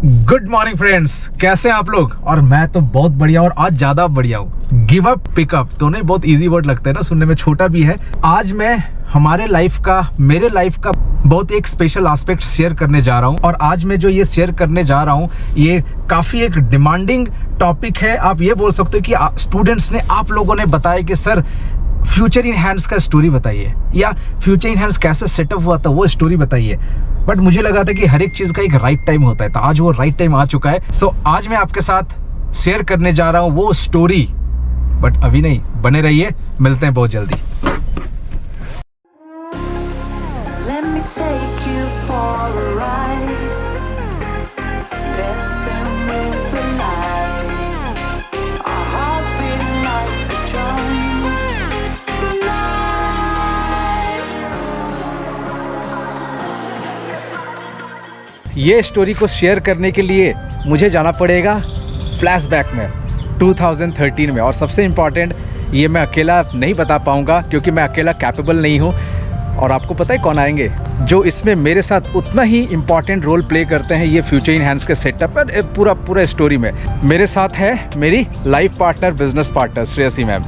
Good morning friends, कैसे हैं आप लोग। और मैं तो बहुत बढ़िया और आज ज्यादा बढ़िया हूँ। गिव अप पिकअप दोनों बहुत इजी वर्ड लगते हैं ना, सुनने में छोटा भी है। आज मैं हमारे लाइफ का, मेरे लाइफ का बहुत एक स्पेशल एस्पेक्ट शेयर करने जा रहा हूँ। और आज मैं जो ये शेयर करने जा रहा हूँ ये काफी एक डिमांडिंग टॉपिक है। आप ये बोल सकते हो कि स्टूडेंट्स ने, आप लोगों ने बताया कि सर फ्यूचर इन हैंड्स का स्टोरी बताइए, या फ्यूचर इन हैंड्स कैसे सेटअप हुआ था वो स्टोरी बताइए। बट मुझे लगा था कि हर एक चीज़ का एक राइट टाइम होता है, तो आज वो राइट टाइम आ चुका है। सो आज मैं आपके साथ शेयर करने जा रहा हूँ वो स्टोरी। बट अभी नहीं, बने रहिए, मिलते हैं बहुत जल्दी। Let me take you for a ride, dancing with the lights, our hearts beating like a drum tonight. ये स्टोरी को शेयर करने के लिए मुझे जाना पड़ेगा फ्लैशबैक में 2013 में। और सबसे इम्पॉर्टेंट, ये मैं अकेला नहीं बता पाऊँगा क्योंकि मैं अकेला कैपेबल नहीं हूँ। और आपको पता है कौन आएंगे जो इसमें मेरे साथ उतना ही इम्पॉर्टेंट रोल प्ले करते हैं ये फ्यूचर इन हैंड्स के सेटअप पर पूरा स्टोरी में। मेरे साथ है मेरी life partner, business partner Shreyasi ma'am.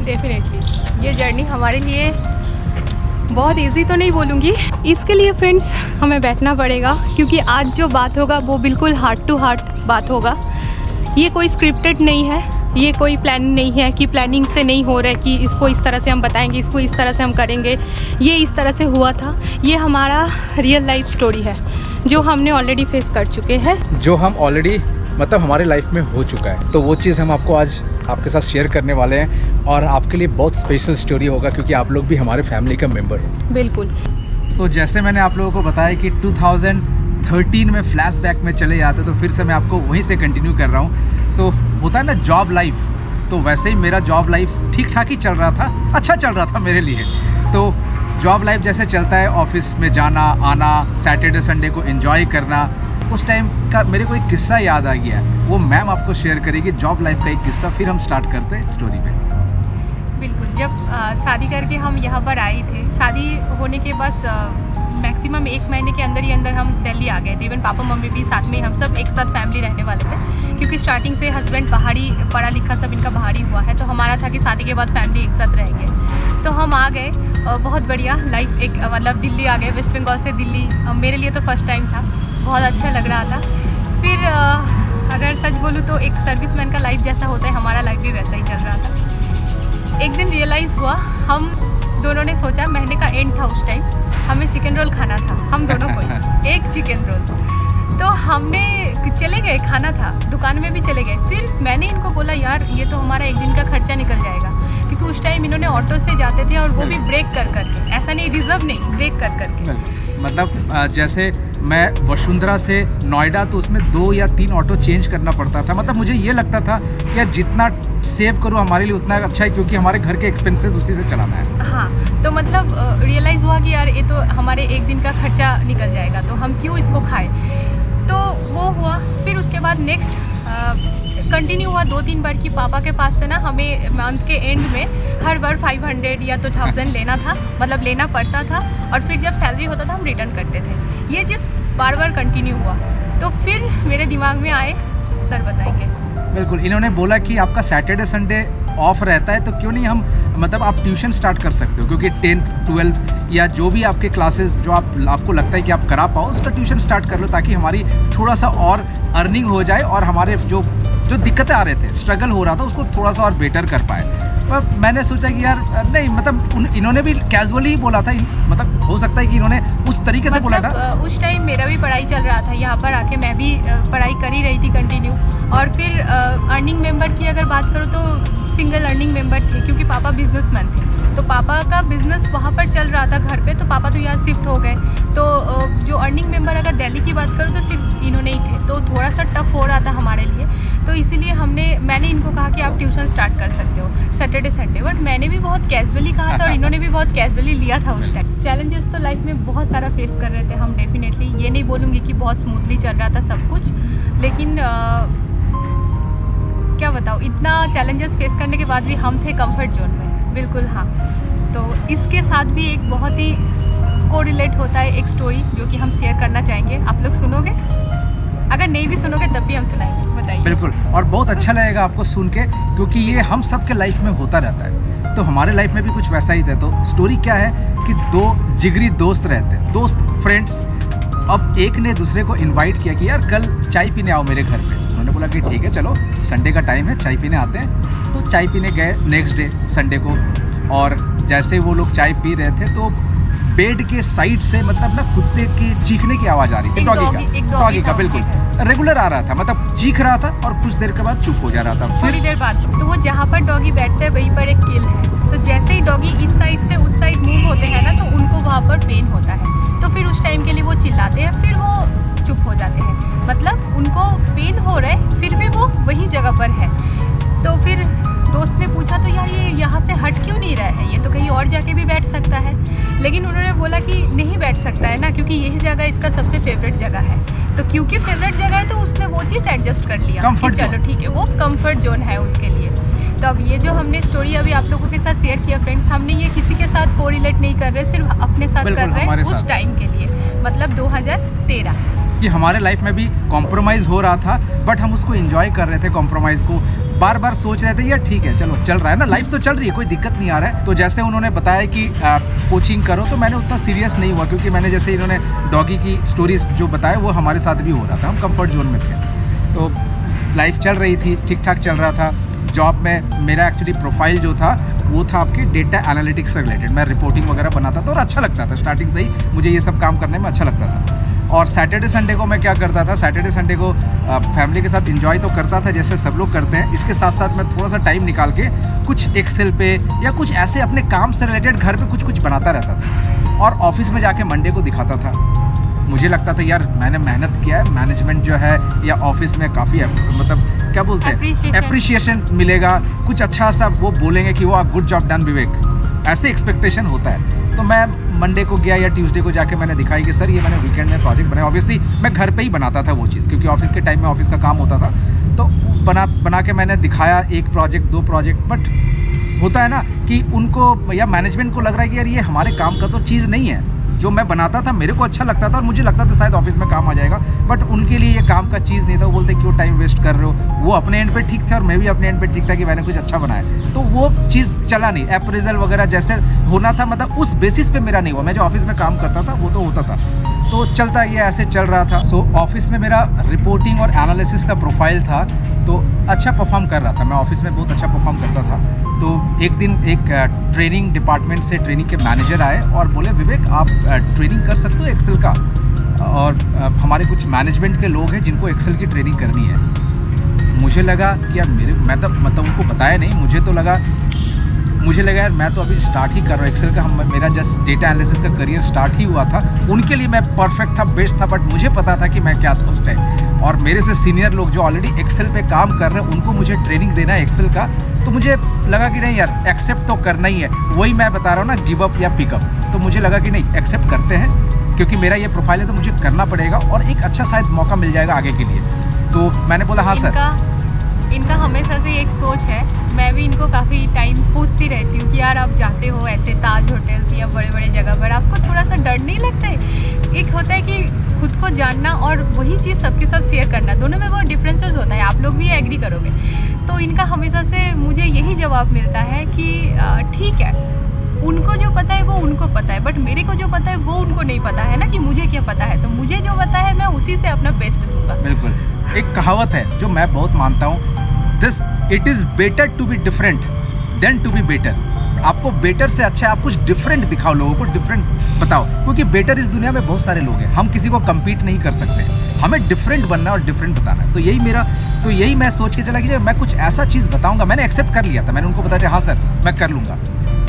Definitely ये जर्नी हमारे लिए बहुत इजी तो नहीं बोलूँगी, इसके लिए फ्रेंड्स हमें बैठना पड़ेगा क्योंकि आज जो बात होगा वो बिल्कुल हार्ट टू हार्ट बात होगा। ये कोई स्क्रिप्टेड नहीं है, ये कोई प्लान नहीं है कि प्लानिंग से नहीं हो रहा है कि इसको इस तरह से हम बताएंगे, इसको इस तरह से हम करेंगे, ये इस तरह से हुआ था। ये हमारा रियल लाइफ स्टोरी है जो हमने ऑलरेडी फेस कर चुके हैं, जो हम ऑलरेडी मतलब हमारे लाइफ में हो चुका है। तो वो चीज़ हम आपको आज आपके साथ शेयर करने वाले हैं और आपके लिए बहुत स्पेशल स्टोरी होगा क्योंकि आप लोग भी हमारे फैमिली का मेंबर हो। बिल्कुल। सो जैसे मैंने आप लोगों को बताया कि 2013 में फ्लैशबैक में चले जाते, तो फिर से मैं आपको वहीं से कंटिन्यू कर रहा हूँ। सो होता है ना जॉब लाइफ, तो वैसे ही मेरा जॉब लाइफ ठीक ठाक ही चल रहा था, अच्छा चल रहा था मेरे लिए। तो जॉब लाइफ जैसे चलता है, ऑफिस में जाना आना, सैटरडे संडे को एंजॉय करना, उस टाइम का मेरे को एक किस्सा याद आ गया, वो मैम आपको शेयर करेगी जॉब लाइफ का एक किस्सा। फिर हम स्टार्ट करते हैं स्टोरी पे। बिल्कुल। जब शादी करके हम यहाँ पर आए थे, शादी होने के बस मैक्सिमम 1 महीने के अंदर ही अंदर हम दिल्ली आ गए थे। इवन पापा मम्मी भी साथ में, हम सब एक साथ फैमिली रहने वाले थे क्योंकि स्टार्टिंग से हस्बैंड बाहरी, पढ़ा लिखा सब इनका बाहरी हुआ है। तो हमारा था कि शादी के बाद फैमिली एक साथ रहेंगे। तो हम आ गए, बहुत बढ़िया लाइफ, एक मतलब दिल्ली आ गए, वेस्ट बंगाल से दिल्ली। मेरे लिए तो फर्स्ट टाइम था, बहुत अच्छा लग रहा था। फिर अगर सच बोलूँ तो एक सर्विसमैन का लाइफ जैसा होता है, हमारा लाइफ भी वैसा ही चल रहा था। एक दिन रियलाइज़ हुआ, हम दोनों ने सोचा, महीने का एंड था उस टाइम, हमें चिकन रोल खाना था, हम दोनों को ही एक चिकन रोल। तो हमने चले गए, खाना था, दुकान में भी चले गए। फिर मैंने इनको बोला यार ये तो हमारा एक दिन का खर्चा निकल जाएगा, क्योंकि उस टाइम इन्होंने ऑटो से जाते थे और वो भी ब्रेक कर करके, ऐसा नहीं रिजर्व नहीं, ब्रेक कर करके। मतलब जैसे मैं वसुंधरा से नोएडा, तो उसमें 2 या 3 ऑटो चेंज करना पड़ता था। मतलब मुझे ये लगता था कि यार जितना सेव करूँ हमारे लिए उतना अच्छा है, क्योंकि हमारे घर के एक्सपेंसेस उसी से चलाना है। हाँ, तो मतलब रियलाइज़ हुआ कि यार ये तो हमारे एक दिन का खर्चा निकल जाएगा, तो हम क्यों इसको खाएं। तो वो हुआ। फिर उसके बाद नेक्स्ट कंटिन्यू हुआ 2-3 बार कि पापा के पास से ना हमें मंथ के एंड में हर बार 500 या तो 1000 लेना था, मतलब लेना पड़ता था। और फिर जब सैलरी होता था हम रिटर्न करते थे। ये चीज़ बार बार कंटिन्यू हुआ। तो फिर मेरे दिमाग में आए, सर बताएंगे। बिल्कुल, इन्होंने बोला कि आपका सैटरडे संडे ऑफ रहता है, तो क्यों नहीं हम, मतलब आप ट्यूशन स्टार्ट कर सकते हो, क्योंकि 10th 12th या जो भी आपके क्लासेस जो आपको लगता है कि आप करा पाओ, उसका ट्यूशन स्टार्ट कर लो, ताकि हमारी थोड़ा सा और अर्निंग हो जाए और हमारे जो दिक्कतें आ रहे थे, स्ट्रगल हो रहा था, उसको थोड़ा सा और बेटर कर पाए। पर मैंने सोचा कि यार नहीं, मतलब इन्होंने भी कैजुअली बोला था, मतलब हो सकता है कि इन्होंने उस तरीके से बोला था। उस टाइम मेरा भी पढ़ाई चल रहा था, यहाँ पर आके मैं भी पढ़ाई कर ही रही थी कंटिन्यू। और फिर अर्निंग मेंबर की अगर बात करूँ तो सिंगल अर्निंग मेंबर थे, क्योंकि पापा बिजनेसमैन थे। तो पापा का बिज़नेस वहाँ पर चल रहा था घर पे, तो पापा तो यहाँ शिफ्ट हो गए। तो जो अर्निंग मेंबर अगर दिल्ली की बात करूँ तो सिर्फ इन्होंने ही थे, तो थोड़ा सा टफ हो रहा था हमारे लिए। तो इसीलिए मैंने इनको कहा कि आप ट्यूशन स्टार्ट कर सकते हो सैटरडे संडे। बट मैंने भी बहुत कैजुअली कहा था और इन्होंने भी बहुत कैजुअली लिया था उस टाइम। चैलेंजेस तो लाइफ में बहुत सारा फेस कर रहे थे हम, डेफिनेटली ये नहीं बोलूँगी कि बहुत स्मूथली चल रहा था सब कुछ, लेकिन क्या बताऊँ, इतना चैलेंजेस फेस करने के बाद भी हम थे कंफर्ट जोन में। बिल्कुल हाँ। तो इसके साथ भी एक बहुत ही कोरिलेट होता है एक स्टोरी जो कि हम शेयर करना चाहेंगे। सुनाएंगे, आप लोग सुनोगे? अगर नहीं भी सुनोगे तब भी हम सुनाएंगे, बताइए। बिल्कुल, और बहुत अच्छा लगेगा आपको सुन के, क्योंकि ये हम सब के लाइफ में होता रहता है। तो हमारे लाइफ में भी कुछ वैसा ही था। तो स्टोरी क्या है कि दो जिगरी दोस्त रहते हैं, दोस्त फ्रेंड्स। अब एक ने दूसरे को इनवाइट किया कि यार कल चाय पीने आओ मेरे घर पे। उन्होंने बोला कि ठीक है चलो, संडे का टाइम है, चाय पीने आते हैं। तो चाय पीने गए नेक्स्ट डे संडे को, और जैसे वो लोग चाय पी रहे थे तो बेड के साइड से मतलब ना कुत्ते की चीखने की आवाज़ आ रही थी, डॉगी का बिल्कुल रेगुलर आ रहा था, मतलब चीख रहा था और कुछ देर के बाद चुप हो जा रहा था। थोड़ी देर बाद तो वो जहाँ पर डॉगी बैठते हैं वहीं पर एक किल है। तो जैसे ही डॉगी इस साइड से उस साइड मूव होते हैं ना, तो उनको वहाँ पर पेन होता है। तो फिर उस टाइम के लिए वो चिल्लाते हैं, फिर वो चुप हो जाते हैं। मतलब उनको पेन हो रहा है, फिर भी वो वही जगह पर है। तो फिर दोस्त ने पूछा तो यार ये यहाँ से हट क्यों नहीं रहा है, ये तो कहीं और जाके भी बैठ सकता है। लेकिन उन्होंने बोला कि नहीं बैठ सकता है ना, क्योंकि यही जगह इसका सबसे फेवरेट जगह है। तो क्योंकि फेवरेट जगह है तो उसने वो चीज़ एडजस्ट कर लिया कि चलो ठीक है, वो कंफर्ट जोन है उसके लिए। तो अब ये जो हमने स्टोरी अभी आप लोगों के साथ शेयर किया फ्रेंड्स, हमने ये किसी के साथ कोरिलेट नहीं कर रहे, सिर्फ अपने साथ कर रहे हैं उस टाइम के लिए, मतलब 2013 कि हमारे लाइफ में भी कॉम्प्रोमाइज़ हो रहा था, बट हम उसको एंजॉय कर रहे थे कॉम्प्रोमाइज़ को। बार बार सोच रहे थे यार ठीक है चलो चल रहा है ना, लाइफ तो चल रही है, कोई दिक्कत नहीं आ रहा है। तो जैसे उन्होंने बताया कि कोचिंग करो, तो मैंने उतना सीरियस नहीं हुआ, क्योंकि मैंने जैसे इन्होंने डॉगी की स्टोरीज जो बताया वो हमारे साथ भी हो रहा था, हम कंफर्ट जोन में थे। तो लाइफ चल रही थी, ठीक ठाक चल रहा था। जॉब में मेरा एक्चुअली प्रोफाइल जो था वो था आपके डेटा एनालिटिक्स से रिलेटेड, मैं रिपोर्टिंग वगैरह बनाता था और अच्छा लगता था, स्टार्टिंग से ही मुझे ये सब काम करने में अच्छा लगता था। और सैटरडे संडे को मैं क्या करता था, सैटरडे संडे को फैमिली के साथ एंजॉय तो करता था जैसे सब लोग करते हैं, इसके साथ साथ मैं थोड़ा सा टाइम निकाल के कुछ एक्सेल पे या कुछ ऐसे अपने काम से रिलेटेड घर पे कुछ बनाता रहता था। और ऑफिस में जाके मंडे को दिखाता था। मुझे लगता था यार मैंने मेहनत किया है, मैनेजमेंट जो है या ऑफिस में काफ़ी मतलब क्या बोलते हैं एप्रिशिएशन मिलेगा, कुछ अच्छा सा वो बोलेंगे कि वो गुड जॉब डन विवेक, ऐसे एक्सपेक्टेशन होता है। तो मैं मंडे को गया या ट्यूसडे को जाके मैंने दिखाई कि सर ये मैंने वीकेंड में प्रोजेक्ट बनाया। ऑब्वियसली मैं घर पे ही बनाता था वो चीज़, क्योंकि ऑफिस के टाइम में ऑफिस का काम होता था। तो बना के मैंने दिखाया, एक प्रोजेक्ट 2 प्रोजेक्ट, बट होता है ना कि उनको या मैनेजमेंट को लग रहा है कि यार ये हमारे काम का तो चीज़ नहीं है। जो मैं बनाता था मेरे को अच्छा लगता था और मुझे लगता था शायद ऑफिस में काम आ जाएगा, बट उनके लिए ये काम का चीज़ नहीं था। वो बोलते क्यों टाइम वेस्ट कर रहे हो। वो अपने एंड पे ठीक थे और मैं भी अपने एंड पे ठीक था कि मैंने कुछ अच्छा बनाया, तो वो चीज़ चला नहीं। अप्रेजल वगैरह जैसे होना था, मतलब उस बेसिस पे मेरा नहीं हुआ। मैं जो ऑफिस में काम करता था वो तो होता था, तो चलता ये ऐसे चल रहा था। सो ऑफिस में मेरा रिपोर्टिंग और एनालिसिस का प्रोफाइल था, तो अच्छा परफॉर्म कर रहा था मैं ऑफिस में, बहुत अच्छा परफॉर्म करता था। तो एक दिन एक ट्रेनिंग डिपार्टमेंट से ट्रेनिंग के मैनेजर आए और बोले विवेक आप ट्रेनिंग कर सकते हो एक्सेल का, और हमारे कुछ मैनेजमेंट के लोग हैं जिनको एक्सेल की ट्रेनिंग करनी है। मुझे लगा कि यार मैं तो मतलब उनको बताया नहीं, मुझे लगा यार मैं तो अभी स्टार्ट ही कर रहा हूँ एक्सेल का, मेरा जस्ट डेटा एनालिसिस का करियर स्टार्ट ही हुआ था। उनके लिए मैं परफेक्ट था, बेस्ट था, बट मुझे पता था कि मैं क्या था उस टाइम। और मेरे से सीनियर लोग जो ऑलरेडी एक्सेल पे काम कर रहे हैं उनको मुझे ट्रेनिंग देना है एक्सेल का, तो मुझे लगा कि नहीं यार एक्सेप्ट तो करना ही है। वही मैं बता रहा हूँ ना, गिव अप या पिकअप। तो मुझे लगा कि नहीं एक्सेप्ट करते हैं, क्योंकि मेरा ये प्रोफाइल है तो मुझे करना पड़ेगा और एक अच्छा शायद मौका मिल जाएगा आगे के लिए। तो मैंने बोला हाँ सर। इनका हमेशा से एक सोच है, मैं भी इनको काफ़ी टाइम पूछती रहती हूँ कि यार आप जाते हो ऐसे ताज होटल्स या बड़े बड़े जगह पर, आपको थोड़ा सा डर नहीं लगता है? एक होता है कि खुद को जानना और वही चीज़ सबके साथ शेयर करना, दोनों में बहुत डिफरेंसेस होता है, आप लोग भी एग्री करोगे। तो इनका हमेशा से मुझे यही जवाब मिलता है कि ठीक है, उनको जो पता है वो उनको पता है, बट मेरे को जो पता है वो उनको नहीं पता है ना, कि मुझे क्या पता है। तो मुझे जो पता है मैं उसी से अपना बेस्ट दूंगा। बिल्कुल, एक कहावत है जो मैं बहुत मानता हूँ, it is better to be different than to be better. आपको बेटर से अच्छा है आप कुछ डिफरेंट दिखाओ, लोगों को डिफरेंट बताओ, क्योंकि बेटर इस दुनिया में बहुत सारे लोग हैं, हम किसी को कम्पीट नहीं कर सकते, हमें डिफरेंट बनना और डिफरेंट बताना है। तो यही मैं सोच के चला कि मैं कुछ ऐसा चीज़ बताऊंगा। मैंने एक्सेप्ट कर लिया था, मैंने उनको बताया हाँ सर मैं कर लूँगा।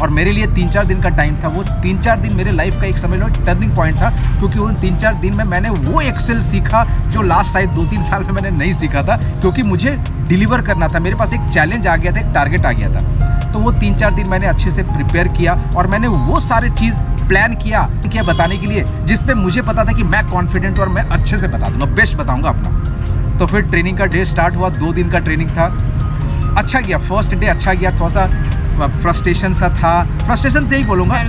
और मेरे लिए 3-4 दिन का टाइम था, वो 3-4 दिन मेरे लाइफ का एक समझ लो टर्निंग पॉइंट था, क्योंकि उन 3-4 दिन में मैंने वो एक्सेल सीखा जो लास्ट शायद 2-3 साल में मैंने नहीं सीखा था, क्योंकि मुझे डिलीवर करना था, मेरे पास एक चैलेंज आ गया था, एक टारगेट आ गया था। तो वो 3-4 दिन मैंने अच्छे से प्रिपेयर किया और मैंने वो सारे चीज़ प्लान किया बताने के लिए, जिस पे मुझे पता था कि मैं कॉन्फिडेंट और मैं अच्छे से बता दूंगा, बेस्ट बताऊंगा अपना। तो फिर ट्रेनिंग का डे स्टार्ट हुआ, 2 दिन का ट्रेनिंग था, अच्छा गया। फर्स्ट डे अच्छा गया, थोड़ा सा फ्रस्ट्रेशन सा था, फ्रस्ट्रेशन नहीं बोलूँगा,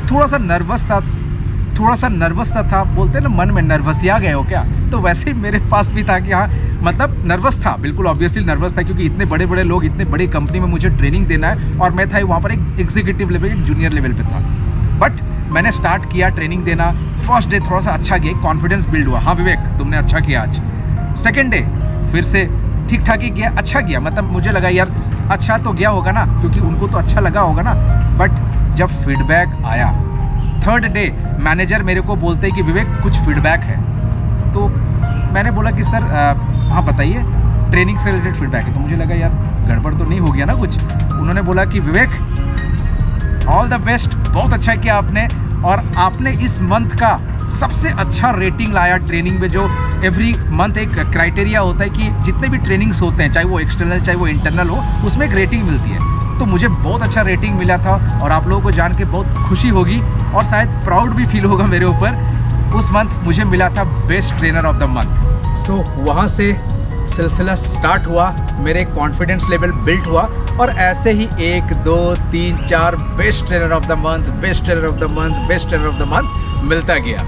थोड़ा सा नर्वस था, थोड़ा सा नर्वस सा था, बोलते हैं ना मन में नर्वसिया गए हो क्या, तो वैसे ही मेरे पास भी था कि हाँ मतलब नर्वस था, बिल्कुल ऑब्वियसली नर्वस था, क्योंकि इतने बड़े बड़े लोग इतने बड़ी कंपनी में मुझे ट्रेनिंग देना है और मैं था वहाँ पर एक एग्जीक्यूटिव लेवल, एक जूनियर लेवल पे था। बट मैंने स्टार्ट किया ट्रेनिंग देना। फर्स्ट डे थोड़ा सा अच्छा गया, कॉन्फिडेंस बिल्ड हुआ, हाँ विवेक तुमने अच्छा किया आज। सेकेंड डे फिर से ठीक ठाक ही गया, अच्छा गया, मतलब मुझे लगा यार अच्छा तो गया होगा ना, क्योंकि उनको तो अच्छा लगा होगा ना। बट जब फीडबैक आया थर्ड डे, मैनेजर मेरे को बोलते कि विवेक कुछ फीडबैक है। तो मैंने बोला कि सर हाँ बताइए, ट्रेनिंग से रिलेटेड फीडबैक है। तो मुझे लगा यार गड़बड़ तो नहीं हो गया ना कुछ। उन्होंने बोला कि विवेक ऑल द बेस्ट, बहुत अच्छा किया आपने, और आपने इस मंथ का सबसे अच्छा रेटिंग लाया ट्रेनिंग में। जो एवरी मंथ एक क्राइटेरिया होता है कि जितने भी ट्रेनिंग्स होते हैं, चाहे वो एक्सटर्नल चाहे वो इंटरनल हो, उसमें एक रेटिंग मिलती है। तो मुझे बहुत अच्छा रेटिंग मिला था और आप लोगों को जान के बहुत खुशी होगी और शायद प्राउड भी फील होगा मेरे ऊपर। उस मंथ मुझे मिला था best trainer of the month. So वहाँ से सिलसिला स्टार्ट हुआ, मेरे कॉन्फिडेंस लेवल बिल्ड हुआ और ऐसे ही 1 2 3 4 best trainer of the month, best trainer of the month, best trainer of the month मिलता गया।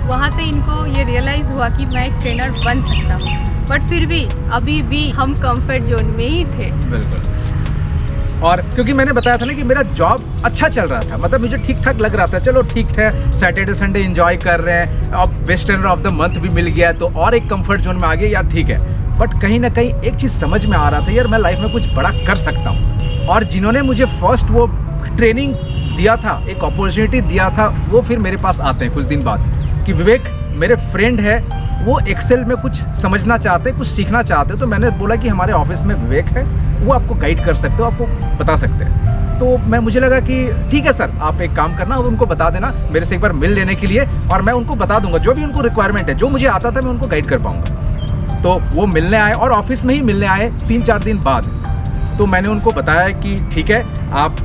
वहाँ से इनको ये रियलाइज़ हुआ कि मैं एक ट्रेनर बन सकता हूँ, बट फिर भी अभी भी हम कंफर्ट जोन में ही थे। बिल्कुल। और क्योंकि मैंने बताया था ना कि मेरा जॉब अच्छा चल रहा था, मतलब मुझे ठीक ठाक लग रहा था, चलो ठीक है, सैटरडे संडे एंजॉय कर रहे हैं, अब best trainer of the month भी मिल गया तो और एक कंफर्ट जोन में आ गया यार, ठीक है। बट कहीं ना कहीं एक चीज़ समझ में आ रहा था यार, मैं लाइफ में कुछ बड़ा कर सकता हूँ। और जिन्होंने मुझे फर्स्ट वो ट्रेनिंग दिया था, एक अपॉर्चुनिटी दिया था, वो फिर मेरे पास आते हैं कुछ दिन बाद कि विवेक मेरे फ्रेंड है, वो एक्सेल में कुछ समझना चाहते हैं, कुछ सीखना चाहते हैं। तो मैंने बोला कि हमारे ऑफिस में विवेक है, वो आपको गाइड कर सकते हो, आपको बता सकते हैं। तो मुझे लगा कि ठीक है सर, आप एक काम करना, उनको बता देना मेरे से एक बार मिल लेने के लिए, और मैं उनको बता दूंगा जो भी उनको रिक्वायरमेंट है, जो मुझे आता था मैं उनको गाइड कर पाऊंगा। तो वो मिलने आए और ऑफिस में ही मिलने आए 3-4 दिन बाद। तो मैंने उनको बताया कि ठीक है आप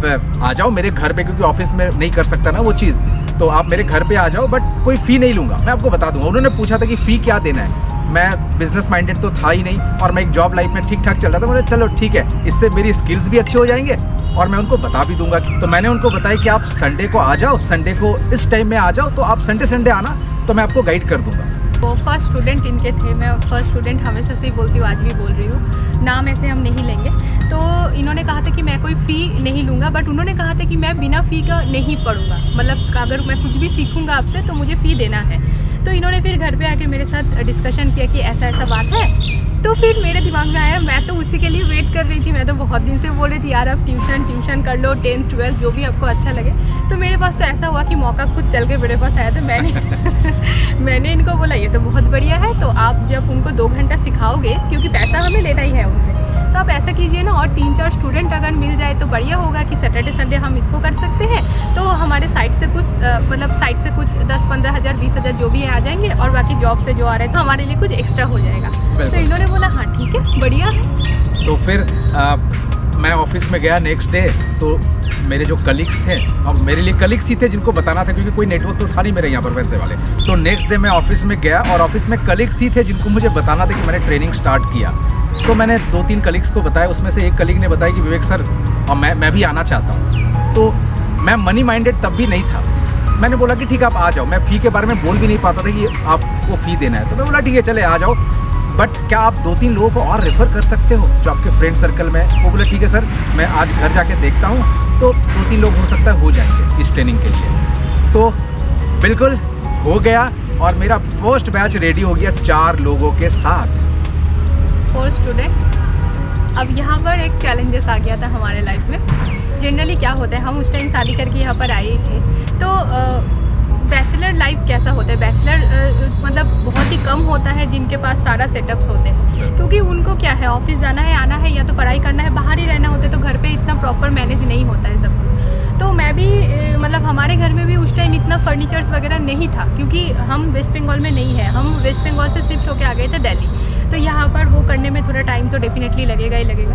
आ जाओ मेरे घर पे, क्योंकि ऑफिस में नहीं कर सकता ना वो चीज़, तो आप मेरे घर पे आ जाओ, बट कोई फ़ी नहीं लूँगा, मैं आपको बता दूंगा। उन्होंने पूछा था कि फ़ी क्या देना है, मैं बिजनेस माइंडेड तो था ही नहीं और मैं एक जॉब लाइफ में ठीक ठाक चल रहा था। मुझे चलो ठीक है, इससे मेरी स्किल्स भी अच्छे हो जाएंगे और मैं उनको बता भी दूंगा। तो मैंने उनको बताया कि आप संडे को आ जाओ, संडे को इस टाइम में आ जाओ, तो आप संडे आना तो मैं आपको गाइड कर दूंगा। वो फर्स्ट स्टूडेंट इनके थे, मैं फर्स्ट स्टूडेंट हमेशा से ही बोलती हूँ, आज भी बोल रही हूँ, नाम ऐसे हम नहीं लेंगे। तो इन्होंने कहा था कि मैं कोई फ़ी नहीं लूँगा, बट उन्होंने कहा था कि मैं बिना फ़ी का नहीं पढ़ूँगा, मतलब अगर मैं कुछ भी सीखूँगा आपसे तो मुझे फ़ी देना है। तो इन्होंने फिर घर पे आके मेरे साथ डिस्कशन किया कि ऐसा ऐसा बात है। तो फिर मेरे दिमाग में आया, मैं तो उसी के लिए वेट कर रही थी, मैं तो बहुत दिन से बोल रही थी यार आप ट्यूशन कर लो, 10th 12th जो भी आपको अच्छा लगे। तो मेरे पास तो ऐसा हुआ कि मौका खुद चल के मेरे पास आया, तो मैंने इनको बोला ये तो बहुत बढ़िया है, तो आप जब उनको 2 घंटा सिखाओगे, क्योंकि पैसा हमें लेना ही है उनसे, तो आप ऐसा कीजिए ना, और 3-4 स्टूडेंट अगर मिल जाए तो बढ़िया होगा कि सैटरडे संडे हम इसको कर सकते हैं। तो हमारे साइड से कुछ मतलब साइड से कुछ 10-15 हज़ार 20 हज़ार जो भी है आ जाएंगे, और बाकी जॉब से जो आ रहे हैं तो हमारे लिए कुछ एक्स्ट्रा हो जाएगा। तो इन्होंने बोला हाँ ठीक है, बढ़िया है। तो फिर मैं ऑफिस में गया नेक्स्ट डे, तो मेरे जो कलीग्स थे, अब मेरे लिए कलीग्स ही थे जिनको बताना था, क्योंकि कोई नेटवर्क तो था नहीं मेरे यहाँ पर वैसे वाले। सो नेक्स्ट डे मैं ऑफिस में गया और ऑफिस में कलीग्स ही थे जिनको मुझे बताना था कि मैंने ट्रेनिंग स्टार्ट किया। तो मैंने 2-3 कलीग्स को बताया, उसमें से एक कलीग ने बताया कि विवेक सर और मैं भी आना चाहता हूँ। तो मैं मनी माइंडेड तब भी नहीं था, मैंने बोला कि ठीक है आप आ जाओ। मैं फ़ी के बारे में बोल भी नहीं पाता था कि आपको फ़ी देना है, तो मैं बोला ठीक है चले आ जाओ, बट क्या आप 2-3 लोगों को और रेफ़र कर सकते हो जो आपके फ्रेंड सर्कल में? वो बोले ठीक है सर, मैं आज घर जाके देखता हूँ, तो 2-3 लोग हो सकता है हो जाएंगे इस ट्रेनिंग के लिए। तो बिल्कुल हो गया और मेरा फर्स्ट बैच रेडी हो गया 4 लोगों के साथ, 4 स्टूडेंट। अब यहाँ पर एक चैलेंजेस आ गया था हमारे लाइफ में। जनरली क्या होता है, हम उस टाइम शादी करके यहाँ पर आए ही थे, तो बैचलर लाइफ कैसा होता है, बैचलर मतलब बहुत ही कम होता है जिनके पास सारा सेटअप्स होते हैं, क्योंकि उनको क्या है ऑफिस जाना है, आना है, या तो पढ़ाई करना है, बाहर ही रहना होता है, तो घर पे इतना प्रॉपर मैनेज नहीं होता है सब कुछ। तो मैं भी मतलब हमारे घर में भी उस टाइम इतना फर्नीचर्स वगैरह नहीं था, क्योंकि हम वेस्ट बंगाल में नहीं है, हम वेस्ट बंगाल से शिफ्ट होकर आ गए थे दिल्ली। तो यहाँ पर वो करने में थोड़ा टाइम तो डेफिनेटली लगेगा ही लगेगा।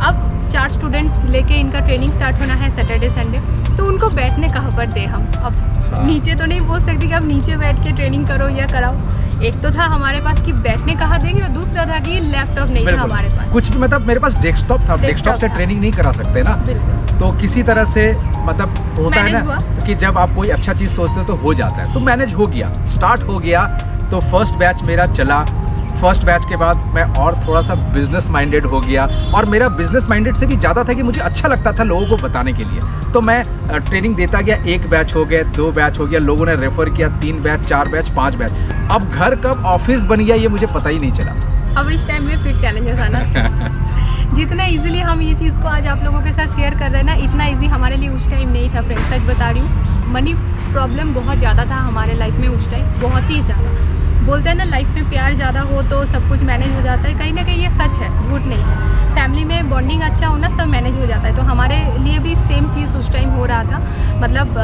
अब 4 स्टूडेंट लेके इनका ट्रेनिंग स्टार्ट होना है सैटरडे संडे, तो उनको बैठने कहाँ पर दे हम? अब नीचे तो नहीं बोल सकते कि आप नीचे बैठ के ट्रेनिंग करो या कराओ, एक तो था हमारे पास कि बैठने कहाँ देंगे, और दूसरा था कि लैपटॉप नहीं था हमारे पास। कुछ भी मतलब मेरे पास डेस्कटॉप था, डेस्कटॉप से था। ट्रेनिंग नहीं करा सकते ना, बिल्कुल। तो किसी तरह से मतलब होता है मैनेज ना हुआ। कि जब आप कोई अच्छा चीज़ सोचते हो तो हो जाता है, तो मैनेज हो गया, स्टार्ट हो गया। तो फर्स्ट बैच मेरा चला, फर्स्ट बैच के बाद मैं और थोड़ा सा बिजनेस माइंडेड हो गया, और मेरा बिजनेस माइंडेड से भी ज़्यादा था कि मुझे अच्छा लगता था लोगों को बताने के लिए, तो मैं ट्रेनिंग देता गया। 1 बैच हो गया, 2 बैच हो गया, लोगों ने रेफ़र किया, 3 बैच, 4 बैच, 5 बैच। अब घर कब ऑफिस बन गया ये मुझे पता ही नहीं चला। अब इस टाइम में फिर चैलेंजेस आना स्टार्ट। जितना इजीली हम ये चीज़ को आज आप लोगों के साथ शेयर कर रहे हैं ना, इतना इजी हमारे लिए उस टाइम नहीं था फ्रेंड, सच बता रही हूँ। मनी प्रॉब्लम बहुत ज़्यादा था हमारे लाइफ में उस टाइम, बहुत ही ज़्यादा। बोलते हैं ना लाइफ में प्यार ज़्यादा हो तो सब कुछ मैनेज हो जाता है, कहीं ना कहीं ये सच है, झूठ नहीं है। फैमिली में बॉन्डिंग अच्छा होना, सब मैनेज हो जाता है। तो हमारे लिए भी सेम चीज़ उस टाइम हो रहा था, मतलब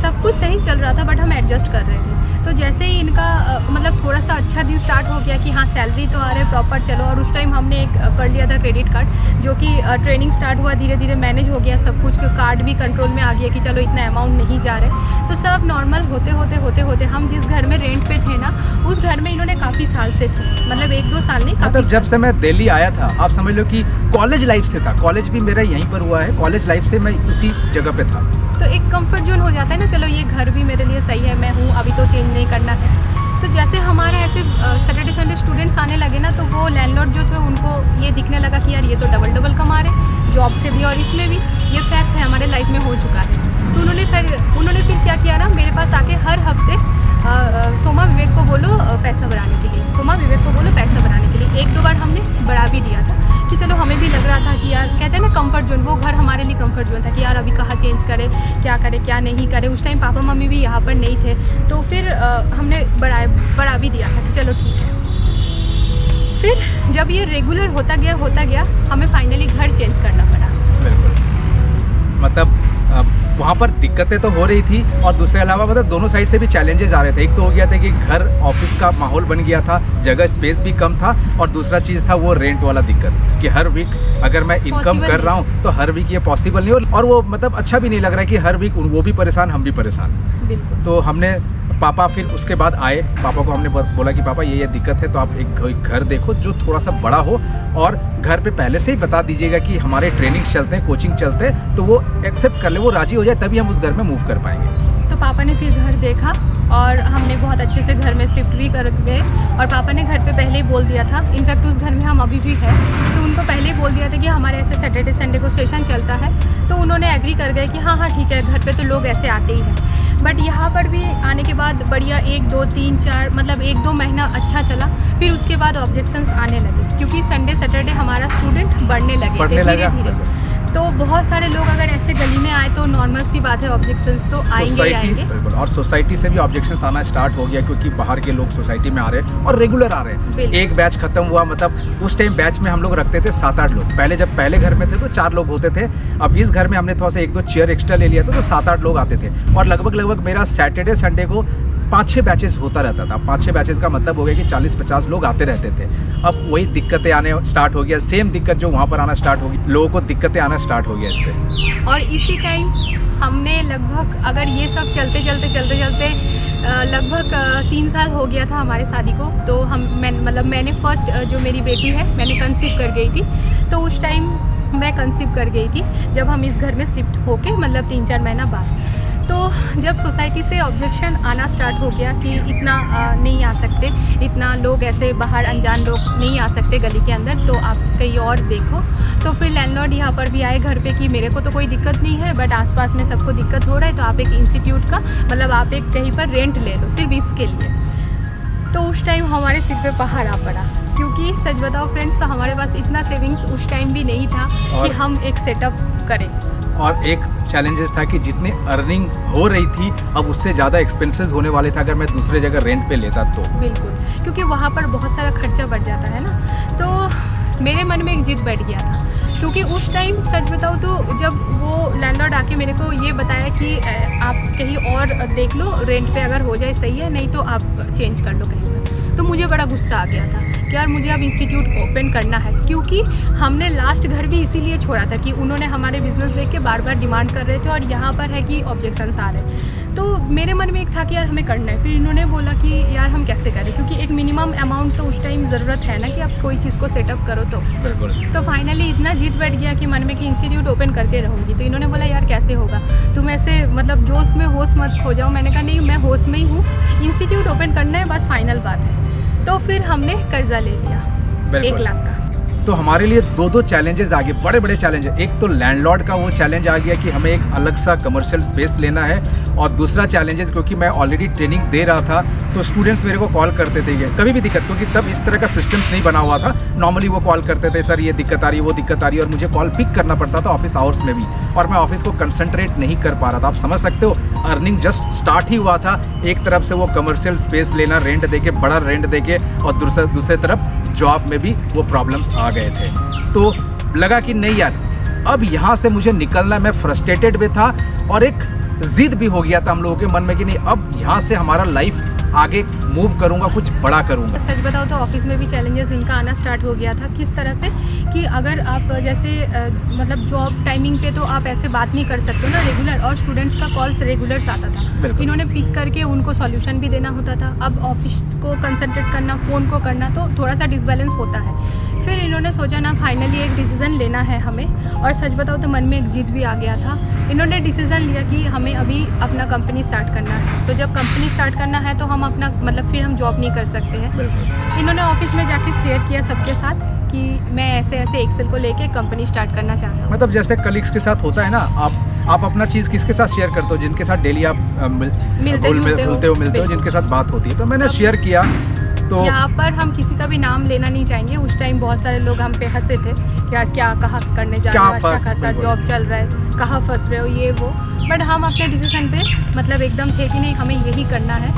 सब कुछ सही चल रहा था, बट हम एडजस्ट कर रहे थे। तो जैसे ही इनका मतलब थोड़ा सा अच्छा दिन स्टार्ट हो गया कि हाँ सैलरी तो आ रहा है प्रॉपर, चलो। और उस टाइम हमने एक कर लिया था क्रेडिट कार्ड, जो कि ट्रेनिंग स्टार्ट हुआ, धीरे धीरे मैनेज हो गया सब कुछ, कार्ड भी कंट्रोल में आ गया कि चलो इतना अमाउंट नहीं जा रहे। तो सब नॉर्मल होते होते हम जिस घर में रेंट पे थे ना, उस घर में इन्होंने काफ़ी साल से थे, मतलब 1-2 साल नहीं, मतलब जब से मैं दिल्ली आया था, आप समझ लो कि कॉलेज लाइफ से था, कॉलेज भी मेरा यहीं पर हुआ है, कॉलेज लाइफ से मैं उसी जगह पे था। तो एक कंफर्ट जोन हो जाता है ना, चलो ये घर भी मेरे लिए सही है, मैं हूँ, अभी तो चेंज नहीं करना है। तो जैसे हमारे ऐसे सैटरडे संडे स्टूडेंट्स आने लगे ना, तो वो लैंडलॉर्ड जो थे उनको ये दिखने लगा कि यार ये तो डबल कमा रहे, जॉब से भी और इसमें भी। ये फैक्ट है, हमारे लाइफ में हो चुका है। तो उन्होंने फिर क्या किया ना, मेरे पास आके हर हफ्ते सोमा विवेक को बोलो पैसा बढ़ाने के लिए, सोमा विवेक को बोलो पैसा बढ़ाने के लिए। 1-2 बार हमने बढ़ा भी दिया था कि चलो, हमें भी लग रहा था कि यार कहते हैं ना कंफर्ट जोन, वो घर हमारे लिए कंफर्ट जोन था कि यार अभी कहाँ चेंज करें, क्या करें क्या नहीं करें। उस टाइम पापा मम्मी भी यहाँ पर नहीं थे, तो फिर हमने बढ़ा भी दिया था कि चलो ठीक है। फिर जब ये रेगुलर होता गया, हमें फाइनली घर चेंज करना पड़ा। बिल्कुल, मतलब वहाँ पर दिक्कतें तो हो रही थी, और दूसरे अलावा मतलब दोनों साइड से भी चैलेंजेस आ रहे थे। एक तो हो गया था कि घर ऑफिस का माहौल बन गया था, जगह स्पेस भी कम था, और दूसरा चीज़ था वो रेंट वाला दिक्कत कि हर वीक अगर मैं इनकम कर रहा हूँ तो हर वीक ये पॉसिबल नहीं हो, और वो मतलब अच्छा भी नहीं लग रहा है कि हर वीक वो भी परेशान, हम भी परेशान। बिल्कुल। तो हमने पापा फिर उसके बाद आए, पापा को हमने बोला कि पापा ये दिक्कत है, तो आप एक घर देखो जो थोड़ा सा बड़ा हो, और घर पे पहले से ही बता दीजिएगा कि हमारे ट्रेनिंग चलते हैं, कोचिंग चलते हैं, तो वो एक्सेप्ट कर ले, वो राजी हो जाए, तभी हम उस घर में मूव कर पाएंगे। तो पापा ने फिर घर देखा, और हमने बहुत अच्छे से घर में शिफ्ट भी कर गए। और पापा ने घर पे पहले ही बोल दिया था, इनफैक्ट उस घर में हम अभी भी हैं, तो उनको पहले ही बोल दिया था कि हमारे ऐसे सैटरडे संडे को सेशन चलता है। तो उन्होंने एग्री कर गए कि हाँ ठीक है, घर पे तो लोग ऐसे आते ही हैं। बट यहाँ पर भी आने के बाद बढ़िया 1, 2, 3, 4 मतलब 1-2 महीना अच्छा चला। फिर उसके बाद ऑब्जेक्शंस आने लगे, क्योंकि संडे सैटरडे हमारा स्टूडेंट बढ़ने लगे थे धीरे-धीरे। तो बहुत सारे लोग अगर ऐसे गली में आए तो नॉर्मल सी बात है, ऑब्जेक्शंस तो आएंगे। बिल्कुल, और सोसाइटी से भी ऑब्जेक्शंस आना स्टार्ट हो गया, क्योंकि बाहर के लोग सोसाइटी में आ रहे हैं और रेगुलर आ रहे हैं। एक बैच खत्म हुआ, मतलब उस टाइम बैच में हम लोग रखते थे 7-8 लोग। पहले जब पहले घर में थे तो 4 लोग होते थे, अब इस घर में हमने थोड़ा सा 1-2 चेयर एक्स्ट्रा ले लिया था, तो 7-8 लोग आते थे। और लगभग मेरा सैटरडे संडे को 5-6 बैचेस होता रहता था। 5-6 बैचेस का मतलब हो गया कि 40-50 लोग आते रहते थे। अब वही दिक्कतें आने स्टार्ट हो गया, सेम दिक्कत जो वहाँ पर आना स्टार्ट होगी, लोगों को दिक्कतें आना स्टार्ट हो गया इससे। और इसी टाइम हमने लगभग, अगर ये सब चलते लगभग 3 साल हो गया था हमारे शादी को। तो मैंने फर्स्ट जो मेरी बेटी है, मैंने कंसीव कर गई थी। तो उस टाइम मैं कंसीव कर गई थी जब हम इस घर में शिफ्ट होके, मतलब 3-4 महीना बाद। तो जब सोसाइटी से ऑब्जेक्शन आना स्टार्ट हो गया कि इतना नहीं आ सकते, इतना लोग ऐसे बाहर अनजान लोग नहीं आ सकते गली के अंदर, तो आप कहीं और देखो। तो फिर लैंडलॉर्ड यहाँ पर भी आए घर पे कि मेरे को तो कोई दिक्कत नहीं है, बट आसपास में सबको दिक्कत हो रहा है, तो आप एक इंस्टीट्यूट का, मतलब आप एक कहीं पर रेंट ले लो सिर्फ इसके लिए। तो उस टाइम हमारे सिर पे पहाड़ आ पड़ा, क्योंकि सच बताओ फ्रेंड्स, तो हमारे पास इतना सेविंग्स उस टाइम भी नहीं था कि हम एक सेटअप करें। और एक चैलेंजेस था कि जितनी अर्निंग हो रही थी, अब उससे ज़्यादा एक्सपेंसेस होने वाले थे अगर मैं दूसरे जगह रेंट पे लेता तो। बिल्कुल, क्योंकि वहाँ पर बहुत सारा खर्चा बढ़ जाता है ना। तो मेरे मन में एक जिद बैठ गया था, क्योंकि उस टाइम सच बताऊँ तो जब वो लैंडलॉर्ड आके मेरे को ये बताया कि आप कहीं और देख लो, रेंट पे अगर हो जाए सही है, नहीं तो आप चेंज कर लो कहीं पर। तो मुझे बड़ा गुस्सा आ गया था कि यार मुझे अब इंस्टीट्यूट ओपन करना है, क्योंकि हमने लास्ट घर भी इसीलिए छोड़ा था कि उन्होंने हमारे बिजनेस देख के बार बार डिमांड कर रहे थे, और यहाँ पर है कि ऑब्जेक्शंस आ रहे हैं। तो मेरे मन में एक था कि यार हमें करना है। फिर इन्होंने बोला कि यार हम कैसे करें, क्योंकि एक उस टाइम ज़रूरत है ना कि आप कोई चीज़ को सेटअप करो। बिल्कुल। तो फाइनली इतना जीत बैठ गया कि मन में कि इंस्टीट्यूट ओपन करके रहूँगी। तो इन्होंने बोला यार कैसे होगा, तुम ऐसे मतलब जोश में होश मत खो जाओ। मैंने कहा नहीं, मैं होश में ही हूँ, इंस्टीट्यूट ओपन करना है, बस फाइनल बात है। तो फिर हमने कर्जा ले लिया 1 लाख का। तो हमारे लिए दो चैलेंजेस आ गए, बड़े बड़े चैलेंज। एक तो लैंडलॉर्ड का वो चैलेंज आ गया कि हमें एक अलग सा कमर्शियल स्पेस लेना है, और दूसरा चैलेंजेस क्योंकि मैं ऑलरेडी ट्रेनिंग दे रहा था तो स्टूडेंट्स मेरे को कॉल करते थे कि कभी भी दिक्कत, क्योंकि तब इस तरह का सिस्टम्स नहीं बना हुआ था। नॉर्मली वो कॉल करते थे, सर ये दिक्कत आ रही है, वो दिक्कत आ रही है, और मुझे कॉल पिक करना पड़ता था ऑफिस आवर्स में भी, और मैं ऑफिस को कंसंट्रेट नहीं कर पा रहा था। आप समझ सकते हो, अर्निंग जस्ट स्टार्ट ही हुआ था। एक तरफ से वो कमर्शियल स्पेस लेना, रेंट देके, बड़ा रेंट देके, और दूसरे तरफ जॉब में भी वो प्रॉब्लम्स आ गए थे। तो लगा कि नहीं यार, अब यहाँ से मुझे निकलना है। मैं फ्रस्ट्रेटेड भी था और एक जिद भी हो गया था हम लोगों के मन में कि नहीं, अब यहाँ से हमारा लाइफ आगे मूव करूँगा, कुछ बड़ा करूँगा। सच बताओ तो ऑफिस में भी चैलेंजेस इनका आना स्टार्ट हो गया था। किस तरह से कि अगर आप जैसे मतलब जॉब टाइमिंग पे तो आप ऐसे बात नहीं कर सकते ना रेगुलर, और स्टूडेंट्स का कॉल्स रेगुलर्स आता था। इन्होंने पिक करके उनको सॉल्यूशन भी देना होता था। अब ऑफिस को कंसंट्रेट करना, फ़ोन को करना, तो थोड़ा सा डिसबैलेंस होता है। फिर इन्होंने सोचा ना फाइनली एक डिसीज़न लेना है हमें, और सच बताओ तो मन में एक जिद भी आ गया था। इन्होंने डिसीज़न लिया कि हमें अभी अपना कंपनी स्टार्ट करना है। तो जब कंपनी स्टार्ट करना है तो हम अपना मतलब फिर हम जॉब नहीं कर सकते हैं। इन्होंने ऑफिस में जाके शेयर किया सबके साथ कि मैं ऐसे ऐसे एक्सेल को लेके कंपनी स्टार्ट करना चाहता हूँ। मतलब जैसे कलीग्स के साथ होता है ना, आप अपना चीज़ किसके साथ शेयर करते हो, जिनके साथ डेली आप मिलते हो, जिनके साथ बात होती है। तो मैंने शेयर किया। तो यहाँ पर हम किसी का भी नाम लेना नहीं चाहेंगे। उस टाइम बहुत सारे लोग हम पे हंसे थे कि यार क्या कहाँ करने जा रहे हो, अच्छा खासा जॉब चल रहा है, कहाँ फंस रहे हो, ये वो। बट हम अपने डिसीजन पे मतलब एकदम थे कि नहीं हमें यही करना है।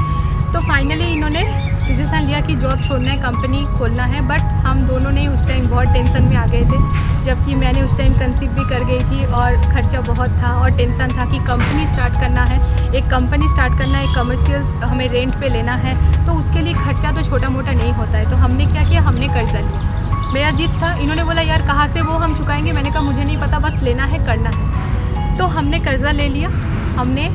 तो फाइनली इन्होंने डिसीजन लिया कि जॉब छोड़ना है, कंपनी खोलना है। बट हम दोनों ने उस टाइम बहुत टेंशन में आ गए थे, जबकि मैंने उस टाइम कंसीव भी कर गई थी और खर्चा बहुत था और टेंशन था कि कंपनी स्टार्ट करना है, एक कंपनी स्टार्ट करना है, एक कमर्शियल हमें रेंट पे लेना है, तो उसके लिए खर्चा तो छोटा मोटा नहीं होता है। तो हमने क्या किया, हमने कर्जा लिया। मेरा जिद था, इन्होंने बोला यार कहाँ से वो हम चुकाएंगे। मैंने कहा मुझे नहीं पता, बस लेना है, करना है। तो हमने कर्जा ले लिया। हमने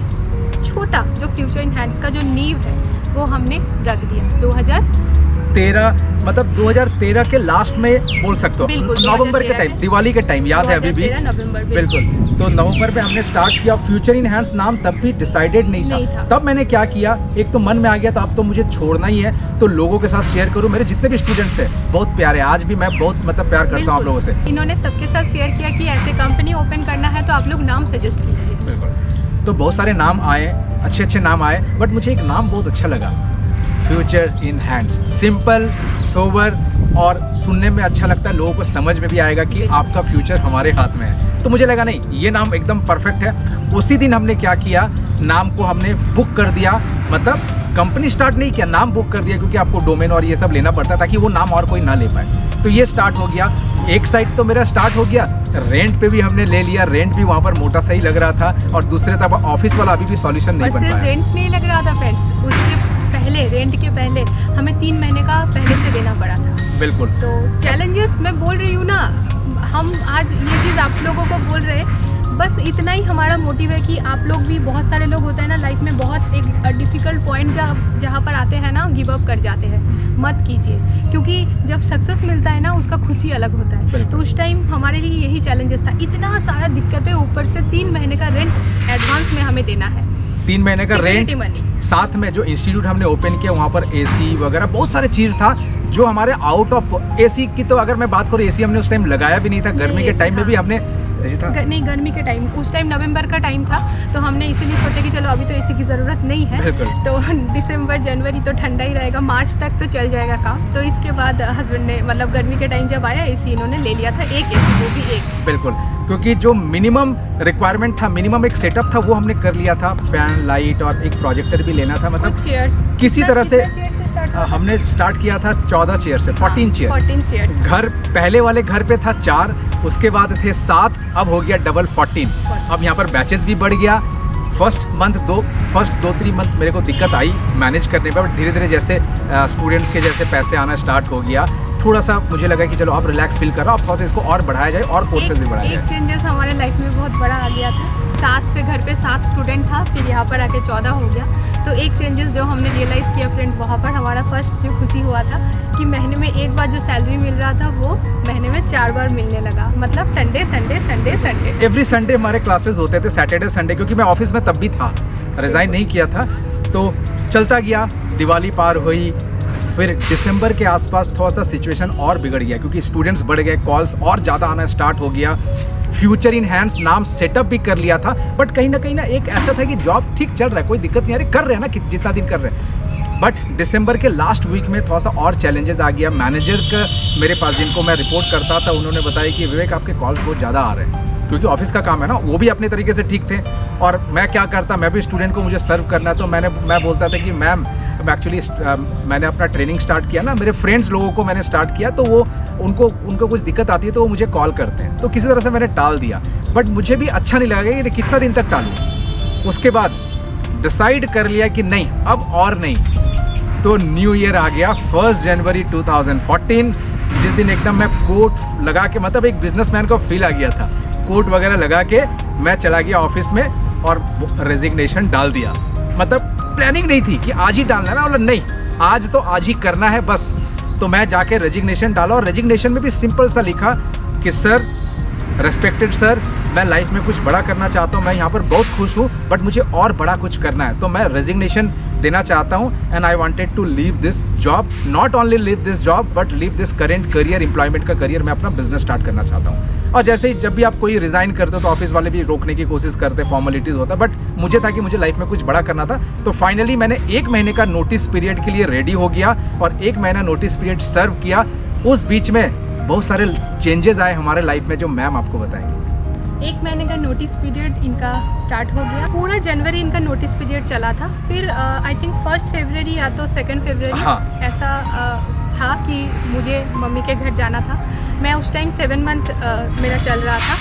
छोटा जो फ्यूचर इनहैंस का जो नींव है वो हमने रख दिया 2013, मतलब 2013 के लास्ट में बोल सकते हो, नवंबर के टाइम, दिवाली के टाइम, याद है अभी भी। नवंबर बिल्कुल। तो नवंबर में हमने स्टार्ट किया। फ्यूचर इनहैंस नाम तब भी डिसाइडेड नहीं था। तब मैंने क्या किया, एक तो मन में आ गया था अब तो मुझे छोड़ना ही है, तो लोगों के साथ शेयर करूं। मेरे जितने भी स्टूडेंट्स हैं बहुत प्यारे, आज भी मैं बहुत मतलब प्यार करता हूं आप लोगों से। इन्होंने सबके साथ शेयर किया कि ऐसे कंपनी ओपन करना है तो आप लोग नाम सजेस्ट कीजिए। बिल्कुल। तो बहुत सारे नाम आए, अच्छे अच्छे नाम आए, बट मुझे एक नाम बहुत अच्छा लगा, future in hands. Simple, sober और सुनने में अच्छा लगता है, लोगों को समझ में भी आएगा कि आपका फ्यूचर हमारे हाथ में है। तो मुझे लगा नहीं, ये नाम एकदम परफेक्ट है। उसी दिन हमने क्या किया, नाम को हमने बुक कर दिया। मतलब कंपनी स्टार्ट नहीं किया, नाम बुक कर दिया, क्योंकि आपको डोमेन और ये सब लेना पड़ता है ताकि वो नाम और कोई ना ले पाए। तो ये स्टार्ट हो गया। एक साइड तो मेरा स्टार्ट हो गया, रेंट पे भी हमने ले लिया। रेंट भी वहाँ पर मोटा सही लग रहा था, और दूसरे तरफ ऑफिस वाला अभी भी सॉल्यूशन नहीं बन पाया। सिर्फ रेंट नहीं लग रहा था फ्रेंड्स, उसके पहले, रेंट के पहले हमें 3 महीने का पहले से देना पड़ा था। बिल्कुल। तो चैलेंजेस मैं बोल रही हूँ ना, हम आज ये चीज़ आप लोगों को बोल रहे हैं, बस इतना ही हमारा मोटिव है कि आप लोग भी, बहुत सारे लोग होते हैं ना लाइफ में, बहुत एक डिफ़िकल्ट पॉइंट जहाँ पर आते हैं ना, गिव अप कर जाते हैं। मत कीजिए, क्योंकि जब सक्सेस मिलता है ना उसका खुशी अलग होता है। तो उस टाइम हमारे लिए यही चैलेंजेस था, इतना सारा दिक्कतें, ऊपर से 3 महीने का रेंट एडवांस में हमें देना है। 3 महीने का रेंट, साथ में जो इंस्टीट्यूट हमने ओपन किया वहाँ पर एसी वगैरह बहुत सारे चीज़ था जो हमारे आउट ऑफ। एसी की तो अगर मैं बात करूँ, एसी हमने उस टाइम लगाया भी नहीं था। गर्मी के टाइम में भी हमने नहीं, गर्मी के टाइम, उस टाइम नवंबर का टाइम था, तो हमने इसीलिए सोचा कि चलो अभी तो एसी की ज़रूरत नहीं है, तो दिसंबर जनवरी तो ठंडा ही रहेगा, मार्च तक तो चल जाएगा काम। तो इसके बाद हस्बैंड ने मतलब गर्मी के टाइम जब आया, एसी इन्होंने ले लिया था, एक एसी, वो भी एक। बिल्कुल, क्योंकि जो मिनिमम रिक्वायरमेंट था, मिनिमम एक सेटअप था, वो हमने कर लिया था। फैन, लाइट और एक प्रोजेक्टर भी लेना था। मतलब चेयर्स किसी तरह से हमने स्टार्ट किया था 14 चेयर से 14 चेयर। घर पहले वाले घर पे था 4, उसके बाद थे 7, अब हो गया डबल 14। अब यहाँ पर बैचेस भी बढ़ गया। फर्स्ट 2-3 मंथ मेरे को दिक्कत आई मैनेज करने पर, बट धीरे धीरे जैसे स्टूडेंट्स के जैसे पैसे आना स्टार्ट हो गया, थोड़ा सा मुझे लगा कि चलो अब रिलैक्स फील कर रहा हूँ, अब थोड़ा सा इसको और बढ़ाया जाए और कोर्सेज भी बढ़ाया जाए। एक चेंजेस हमारे लाइफ में बहुत बड़ा आ गया था। 7 से घर पे 7 स्टूडेंट था, फिर यहाँ पर आके 14 हो गया। तो एक चेंजेस जो हमने रियलाइज़ किया फ्रेंड, वहाँ पर हमारा फर्स्ट जो खुशी हुआ था कि महीने में एक बार जो सैलरी मिल रहा था वो महीने में 4 बार मिलने लगा। मतलब Sunday Sunday Sunday Sunday, every Sunday हमारे क्लासेस होते थे, सैटरडे संडे, क्योंकि मैं ऑफिस में तब भी था, रिज़ाइन नहीं किया था। तो चलता गया, दिवाली पार हुई, फिर दिसंबर के आसपास थोड़ा सा सिचुएशन और बिगड़ गया क्योंकि स्टूडेंट्स बढ़ गए, कॉल्स और ज़्यादा आना स्टार्ट हो गया। फ्यूचर इन हैंड्स नाम सेटअप भी कर लिया था, बट कहीं ना एक ऐसा था कि जॉब ठीक चल रहा है, कोई दिक्कत नहीं आ रही, कर रहे हैं ना जितना दिन कर रहे हैं। बट दिसंबर के लास्ट वीक में थोड़ा सा और चैलेंजेस आ गया। मैनेजर का मेरे पास, जिनको मैं रिपोर्ट करता था, उन्होंने बताया कि विवेक आपके कॉल्स बहुत ज़्यादा आ रहे हैं, क्योंकि ऑफिस का काम है ना। वो भी अपने तरीके से ठीक थे और मैं क्या करता, मैं भी स्टूडेंट को मुझे सर्व करना है, तो मैं बोलता था कि मैम एक्चुअली मैंने अपना ट्रेनिंग स्टार्ट किया ना, मेरे फ्रेंड्स लोगों को मैंने स्टार्ट किया, तो वो उनको कुछ दिक्कत आती है तो वो मुझे कॉल करते हैं। तो किसी तरह से मैंने टाल दिया, बट मुझे भी अच्छा नहीं लगा कि कितना दिन तक टालूँ। उसके बाद डिसाइड कर लिया कि नहीं, अब और नहीं। तो न्यू ईयर आ गया, 1 जनवरी 2014, जिस दिन एकदम मैं कोट लगा के, मतलब एक बिजनेसमैन को फील आ गया था, कोट वगैरह लगा के मैं चला गया ऑफिस में और रेजिग्नेशन डाल दिया। मतलब प्लानिंग नहीं थी कि आज ही डालना है ना, मतलब नहीं, आज तो आज ही करना है बस। तो मैं जाके रेजिग्नेशन डाला और रेजिग्नेशन में भी सिंपल सा लिखा कि सर, रेस्पेक्टेड सर, मैं लाइफ में कुछ बड़ा करना चाहता हूँ, मैं यहाँ पर बहुत खुश हूँ, बट मुझे और बड़ा कुछ करना है, तो मैं रेजिग्नेशन देना चाहता हूँ। And I wanted to leave this job, not only leave this job but leave this current career, employment का करियर, मैं अपना बिजनेस स्टार्ट करना चाहता हूँ। और जैसे ही जब भी आप कोई रिज़ाइन करते हो तो ऑफिस वाले भी रोकने की कोशिश करते, फॉर्मेलिटीज़ होता, बट मुझे था कि मुझे लाइफ में कुछ बड़ा करना था। तो फाइनली मैंने 1 महीने का नोटिस पीरियड के लिए रेडी हो गया और 1 महीना नोटिस पीरियड सर्व किया। उस बीच में बहुत सारे चेंजेस आए हमारे लाइफ में, जो मैम आपको बताएंगे। 1 महीने का नोटिस पीरियड इनका स्टार्ट हो गया, पूरा जनवरी इनका नोटिस पीरियड चला था। फिर आई थिंक 1 फरवरी या तो 2 फरवरी ऐसा था कि मुझे मम्मी के घर जाना था। मैं उस टाइम 7 मंथ मेरा चल रहा था।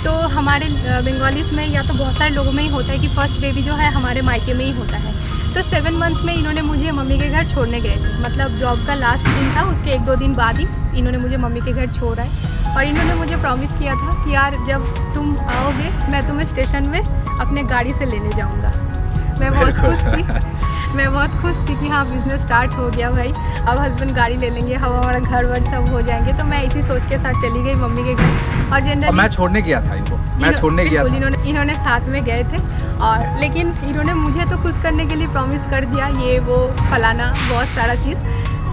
तो हमारे बंगालीज में या तो बहुत सारे लोगों में ही होता है कि फर्स्ट बेबी जो है हमारे मायके में ही होता है। तो 7 मंथ में इन्होंने मुझे मम्मी के घर छोड़ने गए थे, मतलब जॉब का लास्ट दिन था, उसके 1-2 दिन बाद ही इन्होंने मुझे मम्मी के घर छोड़ा है। और इन्होंने मुझे प्रॉमिस किया था कि यार जब तुम आओगे मैं तुम्हें स्टेशन में अपने गाड़ी से लेने जाऊँगा। मैं बहुत खुश थी कि हाँ, बिज़नेस स्टार्ट हो गया भाई, अब हस्बैंड गाड़ी ले लेंगे, हम हमारा घर वर सब हो जाएंगे। तो मैं इसी सोच के साथ चली गई मम्मी के घर। और जनरली मैं छोड़ने गया था इनको, मैं छोड़ने गया था। इन्होंने साथ में गए थे, और लेकिन इन्होंने मुझे तो खुश करने के लिए प्रॉमिस कर दिया, ये वो फलाना बहुत सारा चीज़,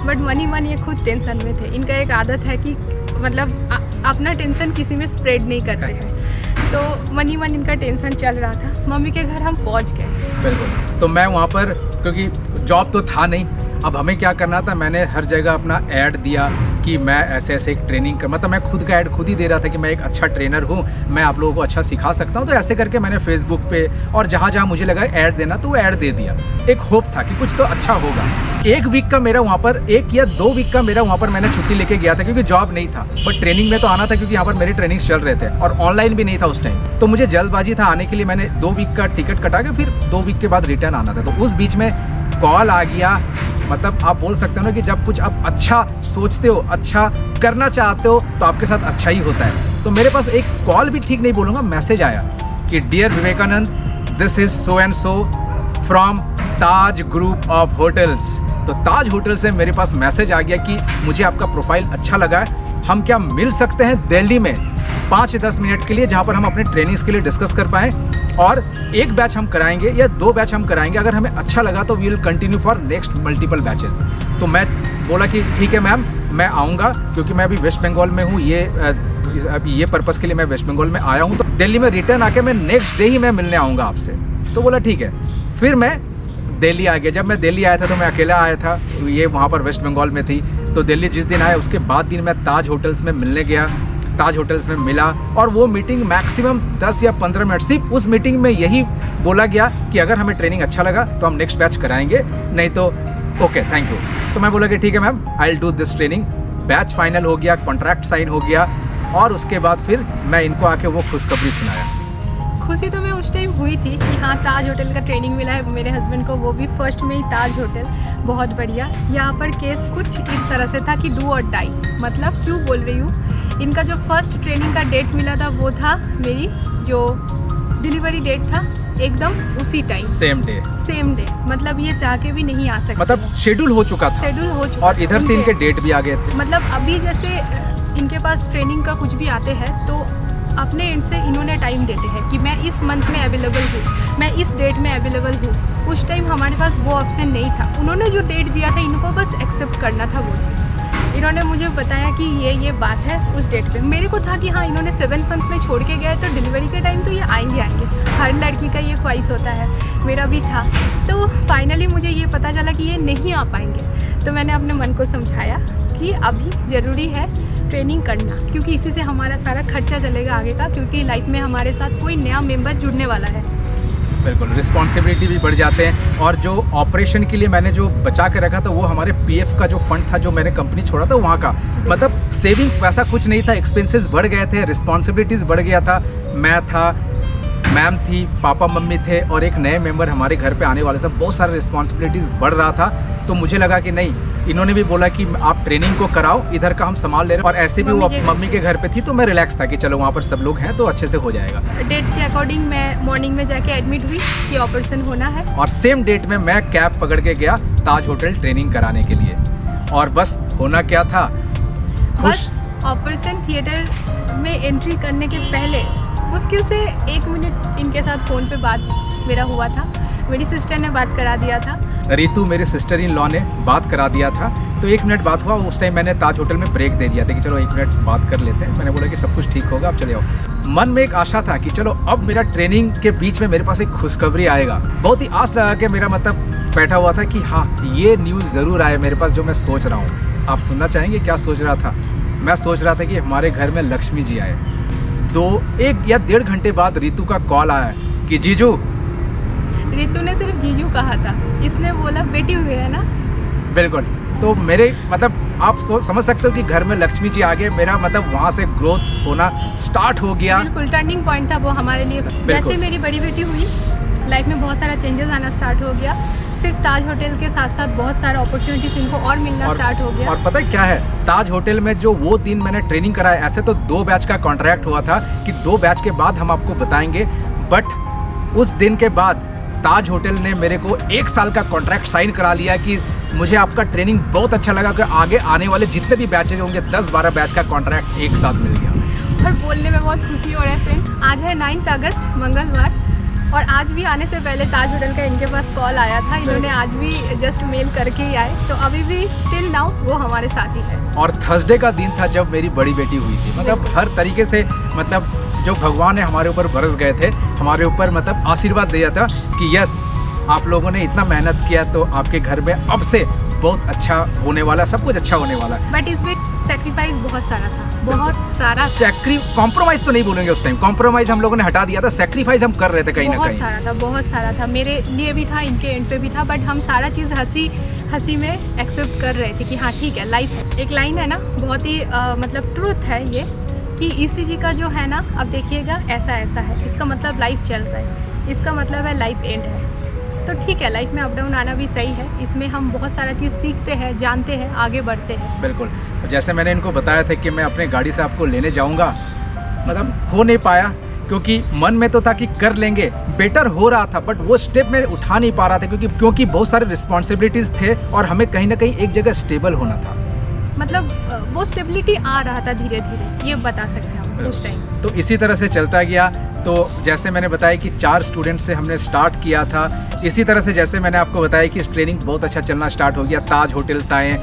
बट मन ये खुद टेंशन में थे। इनका एक आदत है कि मतलब अपना टेंशन किसी में स्प्रेड नहीं करते हैं। तो मन इनका टेंशन चल रहा था। मम्मी के घर हम पहुंच गए। बिल्कुल। तो मैं वहाँ पर, क्योंकि जॉब तो था नहीं, अब हमें क्या करना था, मैंने हर जगह अपना ऐड दिया कि मैं ऐसे एक ट्रेनिंग कर, मतलब मैं खुद का ऐड खुद ही दे रहा था कि मैं एक अच्छा ट्रेनर हूँ, मैं आप लोगों को अच्छा सिखा सकता हूँ। तो ऐसे करके मैंने फेसबुक पे और जहाँ मुझे लगा ऐड देना, तो वो ऐड दे दिया। एक होप था कि कुछ तो अच्छा होगा। 1 वीक का मेरा वहाँ पर, 1 या 2 वीक का मेरा वहाँ पर मैंने छुट्टी लेके गया था, क्योंकि जॉब नहीं था, बट ट्रेनिंग में तो आना था, क्योंकि यहाँ पर मेरे ट्रेनिंग्स चल रहे थे और ऑनलाइन भी नहीं था उस टाइम। तो मुझे जल्दबाजी था आने के लिए, मैंने 2 वीक का टिकट कटा के फिर 2 वीक के बाद रिटर्न आना था। तो उस बीच में कॉल आ गया। मतलब आप बोल सकते हो ना कि जब कुछ आप अच्छा सोचते हो, अच्छा करना चाहते हो, तो आपके साथ अच्छा ही होता है। तो मेरे पास एक कॉल भी ठीक नहीं बोलूँगा, मैसेज आया कि dear Vivekanand, this is so and so from Taj group of hotels. तो ताज होटल से मेरे पास मैसेज आ गया कि मुझे आपका प्रोफाइल अच्छा लगा है, हम क्या मिल सकते हैं दिल्ली में 5-10 मिनट के लिए, जहाँ पर हम अपने ट्रेनिंग्स के लिए डिस्कस कर पाएँ, और 1 बैच हम कराएंगे या 2 बैच हम कराएंगे, अगर हमें अच्छा लगा तो we will continue for next multiple batches. तो मैं बोला कि ठीक है मैम, मैं आऊँगा, क्योंकि मैं अभी वेस्ट बंगाल में हूँ, ये पर्पज़ के लिए मैं वेस्ट बंगाल में आया हूँ। तो दिल्ली में रिटर्न आके मैं नेक्स्ट डे ही मैं मिलने आऊँगा आपसे। तो बोला ठीक है। फिर मैं दिल्ली आ गया। जब मैं दिल्ली आया था तो मैं अकेला आया था, ये वहाँ पर वेस्ट बंगाल में थी। तो दिल्ली जिस दिन आया उसके बाद दिन मैं ताज होटल्स में मिलने गया, ताज होटल्स में मिला, और वो मीटिंग मैक्सिमम 10 या 15 मिनट, सिर्फ उस मीटिंग में यही बोला गया कि अगर हमें ट्रेनिंग अच्छा लगा तो हम नेक्स्ट बैच कराएंगे, नहीं तो ओके थैंक यू। तो मैं बोला कि ठीक है ma'am, I will do this training. Batch final हो गया, कॉन्ट्रैक्ट साइन हो गया, और उसके बाद फिर मैं इनको आके वो खुशखबरी सुनाया। खुशी तो मैं उस टाइम हुई थी कि हाँ, ताज होटल का ट्रेनिंग मिला है मेरे हस्बैंड को, वो भी फर्स्ट में ही ताज होटल, बहुत बढ़िया। यहाँ पर केस कुछ इस तरह से था कि डू और डाई। मतलब क्यों बोल रही हूँ, इनका जो फर्स्ट ट्रेनिंग का डेट मिला था वो था मेरी जो डिलीवरी डेट था एकदम उसी टाइम, सेम डे, मतलब ये चाह के भी नहीं आ सकते, मतलब शेड्यूल हो चुका था, शेड्यूल हो चुका और इधर से इनके इनके। डेट भी आ गए थे। मतलब अभी जैसे इनके पास ट्रेनिंग का कुछ भी आते हैं तो अपने एंड से इन्होंने टाइम देते हैं कि मैं इस मंथ में अवेलेबल हूँ, मैं इस डेट में अवेलेबल हूँ। उस टाइम हमारे पास वो ऑप्शन नहीं था, उन्होंने जो डेट दिया था इनको बस एक्सेप्ट करना था वो चीज़। इन्होंने मुझे बताया कि ये बात है उस डेट पे। मेरे को था कि हाँ इन्होंने 7 मंथ में छोड़ के गए तो डिलीवरी के टाइम तो ये आएंगे, हर लड़की का ये ख्वाहिश होता है, मेरा भी था। तो फाइनली मुझे ये पता चला कि ये नहीं आ पाएंगे, तो मैंने अपने मन को समझाया कि अभी ज़रूरी है ट्रेनिंग करना, क्योंकि इसी से हमारा सारा खर्चा चलेगा आगे का, क्योंकि लाइफ में हमारे साथ कोई नया मेंबर जुड़ने वाला है। बिल्कुल, रिस्पॉन्सिबिलिटी भी बढ़ जाते हैं। और जो ऑपरेशन के लिए मैंने जो बचा के रखा था वो हमारे पीएफ का जो फंड था, जो मैंने कंपनी छोड़ा था वहाँ का, मतलब सेविंग वैसा कुछ नहीं था। एक्सपेंसेस बढ़ गए थे, रिस्पॉन्सिबिलिटीज़ बढ़ गया था। मैं था, मैम थी, पापा मम्मी थे, और एक नए मेंबर हमारे घर पे आने वाले थे। बहुत सारे रिस्पॉन्सिबिलिटीज़ बढ़ रहा था, तो मुझे लगा कि नहीं, इन्होंने भी बोला कि आप ट्रेनिंग को कराओ, इधर का हम संभाल ले रहे हैं। और ऐसे भी वो मम्मी के घर पे थी, तो मैं रिलैक्स था कि चलो वहाँ पर सब लोग हैं तो अच्छे से हो जाएगा। डेट के अकॉर्डिंग मैं मॉर्निंग में जाके एडमिट हुई कि ऑपरेशन होना है, और सेम डेट में मैं कैब पकड़ के गया ताज होटल ट्रेनिंग कराने के लिए। और बस होना क्या था, बस ऑपरेशन थिएटर में एंट्री करने के पहले मुश्किल से 1 मिनट इनके साथ फ़ोन पे बात मेरा हुआ था। मेरी सिस्टर ने बात करा दिया था, रितु मेरी सिस्टर इन लॉ ने बात करा दिया था। तो 1 मिनट बात हुआ, उस टाइम मैंने ताज होटल में ब्रेक दे दिया था कि चलो 1 मिनट बात कर लेते हैं। मैंने बोला कि सब कुछ ठीक होगा, अब चले आओ। मन में एक आशा था कि चलो अब मेरा ट्रेनिंग के बीच में मेरे पास एक खुशखबरी आएगा। बहुत ही आस लगा के मेरा मतलब बैठा हुआ था कि हाँ ये न्यूज़ ज़रूर आए मेरे पास जो मैं सोच रहा हूँ। आप सुनना चाहेंगे क्या सोच रहा था? मैं सोच रहा था कि हमारे घर में लक्ष्मी जी आए। तो 1 या 1.5 घंटे बाद रितु का कॉल आया कि जीजू। रितु ने सिर्फ जीजू कहा था, इसने बोला बेटी हुई है ना। बिल्कुल, तो मेरे मतलब आप समझ सकते हो कि घर में लक्ष्मी जी आ गए। मेरा मतलब वहाँ से ग्रोथ होना स्टार्ट हो गया। बिल्कुल टर्निंग पॉइंट था वो हमारे लिए। जैसे मेरी बड़ी बेटी हुई, लाइफ में बहुत सारा चेंजेस आना स्टार्ट हो गया। सिर्फ ताज होटल के साथ साथ बहुत सारा अपॉर्चुनिटीज इनको और मिलना स्टार्ट हो गया। और पता है क्या है, ताज होटल में जो वो दिन मैंने ट्रेनिंग कराया, ऐसे तो 2 बैच का कॉन्ट्रैक्ट हुआ था कि 2 बैच के बाद हम आपको बताएंगे, बट उस दिन के बाद ताज होटल ने मेरे को 1 साल का कॉन्ट्रैक्ट साइन करा लिया कि मुझे आपका ट्रेनिंग बहुत अच्छा लगा कि आगे आने वाले जितने भी बैचेज होंगे 10-12 बैच का कॉन्ट्रैक्ट एक साथ मिल गया। और बोलने में बहुत खुशी हो रहा है फ्रेंड्स। आज है 9 अगस्त मंगलवार, और आज भी आने से पहले ताज होटल का इनके पास कॉल आया था। इन्होंने आज भी जस्ट मेल करके ही आए, तो अभी भी स्टिल नाउ वो हमारे साथ ही है। और थर्सडे का दिन था जब मेरी बड़ी बेटी हुई थी। मतलब हर तरीके से मतलब जो भगवान ने हमारे ऊपर बरस गए थे, हमारे ऊपर मतलब आशीर्वाद दिया था कि यस आप लोगों ने इतना मेहनत किया तो आपके घर में अब से बहुत अच्छा होने वाला, सब कुछ अच्छा होने वाला है। बट इसमें सेक्रीफाइस बहुत सारा था, बहुत सारा। कॉम्प्रोमाइज तो नहीं बोलेंगे, उस टाइम कॉम्प्रोमाइज हम लोगों ने हटा दिया था, सेक्रीफाइस हम कर रहे थे कहीं ना कहीं। बहुत सारा था, मेरे लिए भी था, इनके एंड पे भी था, बट हम सारा चीज़ हंसी में एक्सेप्ट कर रहे थे कि हाँ ठीक है, लाइफ है। एक लाइन है ना, बहुत ही मतलब ट्रूथ है ये, कि ईसीजी का जो है ना, अब देखिएगा ऐसा है, इसका मतलब लाइफ चल रहा है, इसका मतलब है लाइफ एंड है। तो ठीक है, लाइफ में अप डाउन आना भी सही है, इसमें हम बहुत सारा चीज़ सीखते हैं, जानते हैं, आगे बढ़ते हैं। बिल्कुल, जैसे मैंने इनको बताया था कि मैं अपने गाड़ी से आपको लेने जाऊंगा, मतलब हो नहीं पाया क्योंकि मन में तो था कि कर लेंगे, बेटर हो रहा था, बट वो स्टेप मैं उठा नहीं पा रहा था क्योंकि बहुत सारे रिस्पॉन्सिबिलिटीज़ थे और हमें कहीं ना कहीं एक जगह स्टेबल होना था। मतलब वो स्टेबिलिटी आ रहा था धीरे धीरे, ये बता सकते हैं हम उस टाइम। तो इसी तरह से चलता गया। तो जैसे मैंने बताया कि 4 स्टूडेंट से हमने स्टार्ट किया था, इसी तरह से जैसे मैंने आपको बताया कि ट्रेनिंग बहुत अच्छा चलना स्टार्ट हो गया। ताज होटल्स आए,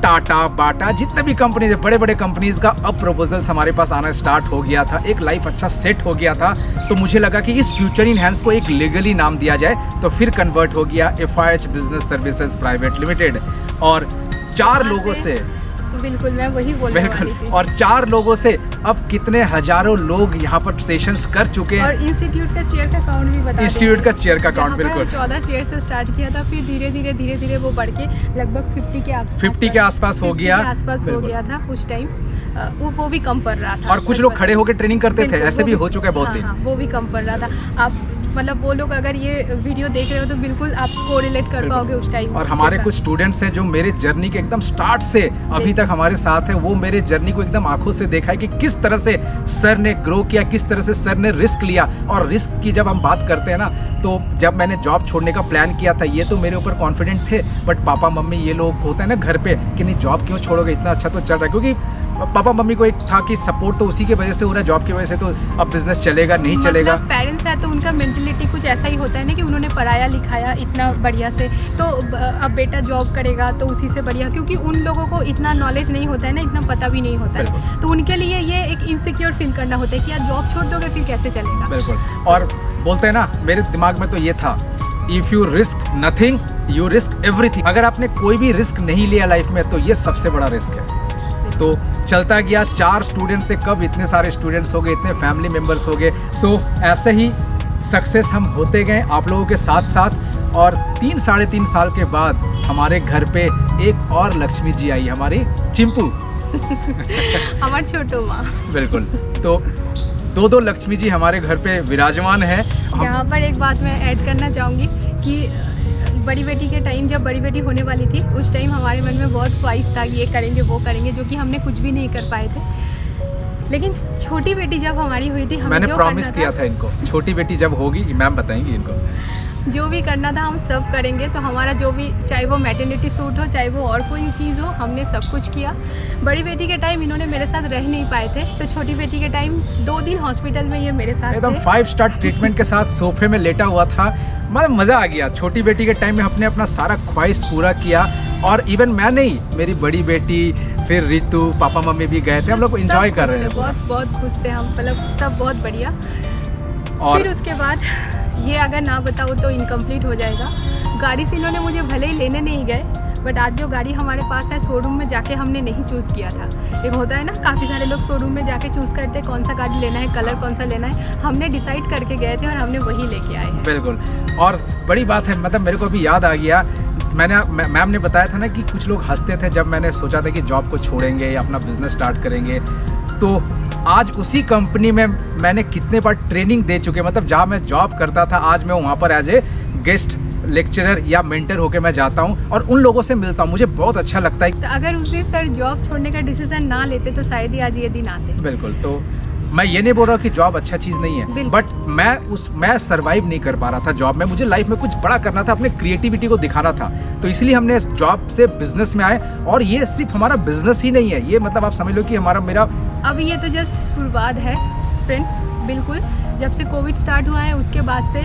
टाटा, बाटा, जितने भी कंपनीज है, बड़े बड़े कंपनीज का अब प्रपोजल्स हमारे पास आना स्टार्ट हो गया था। एक लाइफ अच्छा सेट हो गया था। तो मुझे लगा कि इस फ्यूचर इन हैंड्स को एक लीगली नाम दिया जाए, तो फिर कन्वर्ट हो गया FIH business services private limited. और 4 लोगों से, बिल्कुल मैं वही बोलने वाली थी। और 4 लोगों से अब कितने हजारों लोग यहाँ पर सेशंस कर चुके हैं। और इंस्टीट्यूट का चेयर का काउंट भी बता, इंस्टीट्यूट का चेयर का काउंट, बिल्कुल 14 चेयर से स्टार्ट किया था, फिर धीरे धीरे वो बढ़ के लगभग 50 के आसपास हो गया था उस टाइम। वो भी कम पड़ रहा था। और कुछ लोग खड़े होकर ट्रेनिंग करते थे, ऐसे भी हो चुका है बहुत दिन। वो भी कम पड़ रहा था। अब मतलब वो लोग अगर ये वीडियो देख रहे हो तो बिल्कुल आप कोरिलेट कर पाओगे उस टाइम। और हमारे कुछ स्टूडेंट्स हैं जो मेरे जर्नी के एकदम स्टार्ट से अभी तक हमारे साथ हैं, वो मेरे जर्नी को एकदम आंखों से देखा है कि किस तरह से सर ने ग्रो किया, किस तरह से सर ने रिस्क लिया। और रिस्क की जब हम बात करते हैं ना, तो जब मैंने जॉब छोड़ने का प्लान किया था, ये तो मेरे ऊपर कॉन्फिडेंट थे, बट पापा मम्मी ये लोग होते हैं ना घर पे कि नहीं जॉब क्यों छोड़ोगे, इतना अच्छा तो चल रहा है। क्योंकि पापा मम्मी को एक था कि सपोर्ट तो उसी की वजह से हो रहा है, जॉब की वजह से तो अब बिजनेस चलेगा नहीं चलेगा। मतलब पेरेंट्स है तो उनका मेंटलिटी कुछ ऐसा ही होता है ना कि उन्होंने पढ़ाया लिखाया इतना बढ़िया से, तो अब बेटा जॉब करेगा तो उसी से बढ़िया, क्योंकि उन लोगों को इतना नॉलेज नहीं होता है ना, इतना पता भी नहीं होता है, तो उनके लिए ये एक इनसिक्योर फील करना होता है कि यार जॉब छोड़ दोगे फिर कैसे चलेगा। बिल्कुल। और बोलते हैं ना, मेरे दिमाग में तो ये था, if you risk nothing you risk everything. अगर आपने कोई भी रिस्क नहीं लिया लाइफ में तो ये सबसे बड़ा रिस्क है। तो चलता गया, 4 स्टूडेंट्स से कब इतने सारे स्टूडेंट्स हो गए, इतने फैमिली मेम्बर्स हो गए। सो ऐसे ही सक्सेस हम होते गए आप लोगों के साथ साथ। और 3-3.5 साल के बाद हमारे घर पे एक और लक्ष्मी जी आई, हमारी चिंपू हमारे छोटो माँ। बिल्कुल। तो 2 लक्ष्मी जी हमारे घर पे विराजमान हैं। यहाँ पर एक बात मैं ऐड करना चाहूँगी कि बड़ी बेटी के टाइम, जब बड़ी बेटी होने वाली थी, उस टाइम हमारे मन में बहुत ख्वाहिश था कि ये करेंगे वो करेंगे, जो कि हमने कुछ भी नहीं कर पाए थे। लेकिन छोटी बेटी जब हमारी हुई थी, मैंने प्रॉमिस किया था इनको, छोटी बेटी जब होगी मैम बताएंगी इनको, जो भी करना था हम सब करेंगे। तो हमारा जो भी, चाहे वो मैटरनिटी सूट हो, चाहे वो और कोई चीज़ हो, हमने सब कुछ किया। बड़ी बेटी के टाइम इन्होंने मेरे साथ रह नहीं पाए थे, तो छोटी बेटी के टाइम 2 दिन हॉस्पिटल में ये मेरे साथ एकदम थे। 5 स्टार ट्रीटमेंट के साथ सोफे में लेटा हुआ था। मतलब मज़ा आ गया। छोटी बेटी के टाइम में हमने अपना सारा ख्वाहिश पूरा किया। और इवन मैं नहीं, मेरी बड़ी बेटी, फिर रितु, पापा मम्मी भी गए थे, हम लोग एंजॉय कर रहे हैं। बहुत बहुत खुश थे हम, मतलब सब बहुत बढ़िया। और फिर उसके बाद ये अगर ना बताऊँ तो इनकम्प्लीट हो जाएगा। गाड़ी से इन्होंने मुझे भले ही लेने नहीं गए, बट आज जो गाड़ी हमारे पास है, शोरूम में जाके हमने नहीं चूज़ किया था। एक होता है ना, काफ़ी सारे लोग शोरूम में जाके चूज़ करते हैं कौन सा गाड़ी लेना है, कलर कौन सा लेना है। हमने डिसाइड करके गए थे और हमने वही लेके आए हैं। बिल्कुल। और बड़ी बात है, मतलब मेरे को अभी याद आ गया, मैम ने बताया था ना कि कुछ लोग हंसते थे जब मैंने सोचा था कि जॉब को छोड़ेंगे या अपना बिजनेस स्टार्ट करेंगे। तो आज उसी कंपनी में मैंने कितने बार ट्रेनिंग दे चुके, मतलब जहाँ मैं जॉब करता था, आज मैं वहाँ पर एज ए गेस्ट लेक्चरर या मेंटर होके मैं जाता हूँ और उन लोगों से मिलता हूँ। मुझे बहुत अच्छा लगता है। तो अगर उस दिन सर जॉब छोड़ने का डिसीजन ना लेते तो शायद ही आज ये दिन आते। बिल्कुल। तो मैं ये नहीं बोल रहा कि जॉब अच्छा चीज़ नहीं है, बट मैं सरवाइव नहीं कर पा रहा था जॉब में। मुझे लाइफ में कुछ बड़ा करना था, अपने क्रिएटिविटी को दिखाना था, तो इसलिए हमने इस जॉब से बिजनेस में आए। और ये सिर्फ हमारा बिजनेस ही नहीं है, ये मतलब आप समझ लो कि मेरा अभी ये तो जस्ट शुरुआत है फ्रेंड्स। बिल्कुल, जब से कोविड स्टार्ट हुआ है उसके बाद से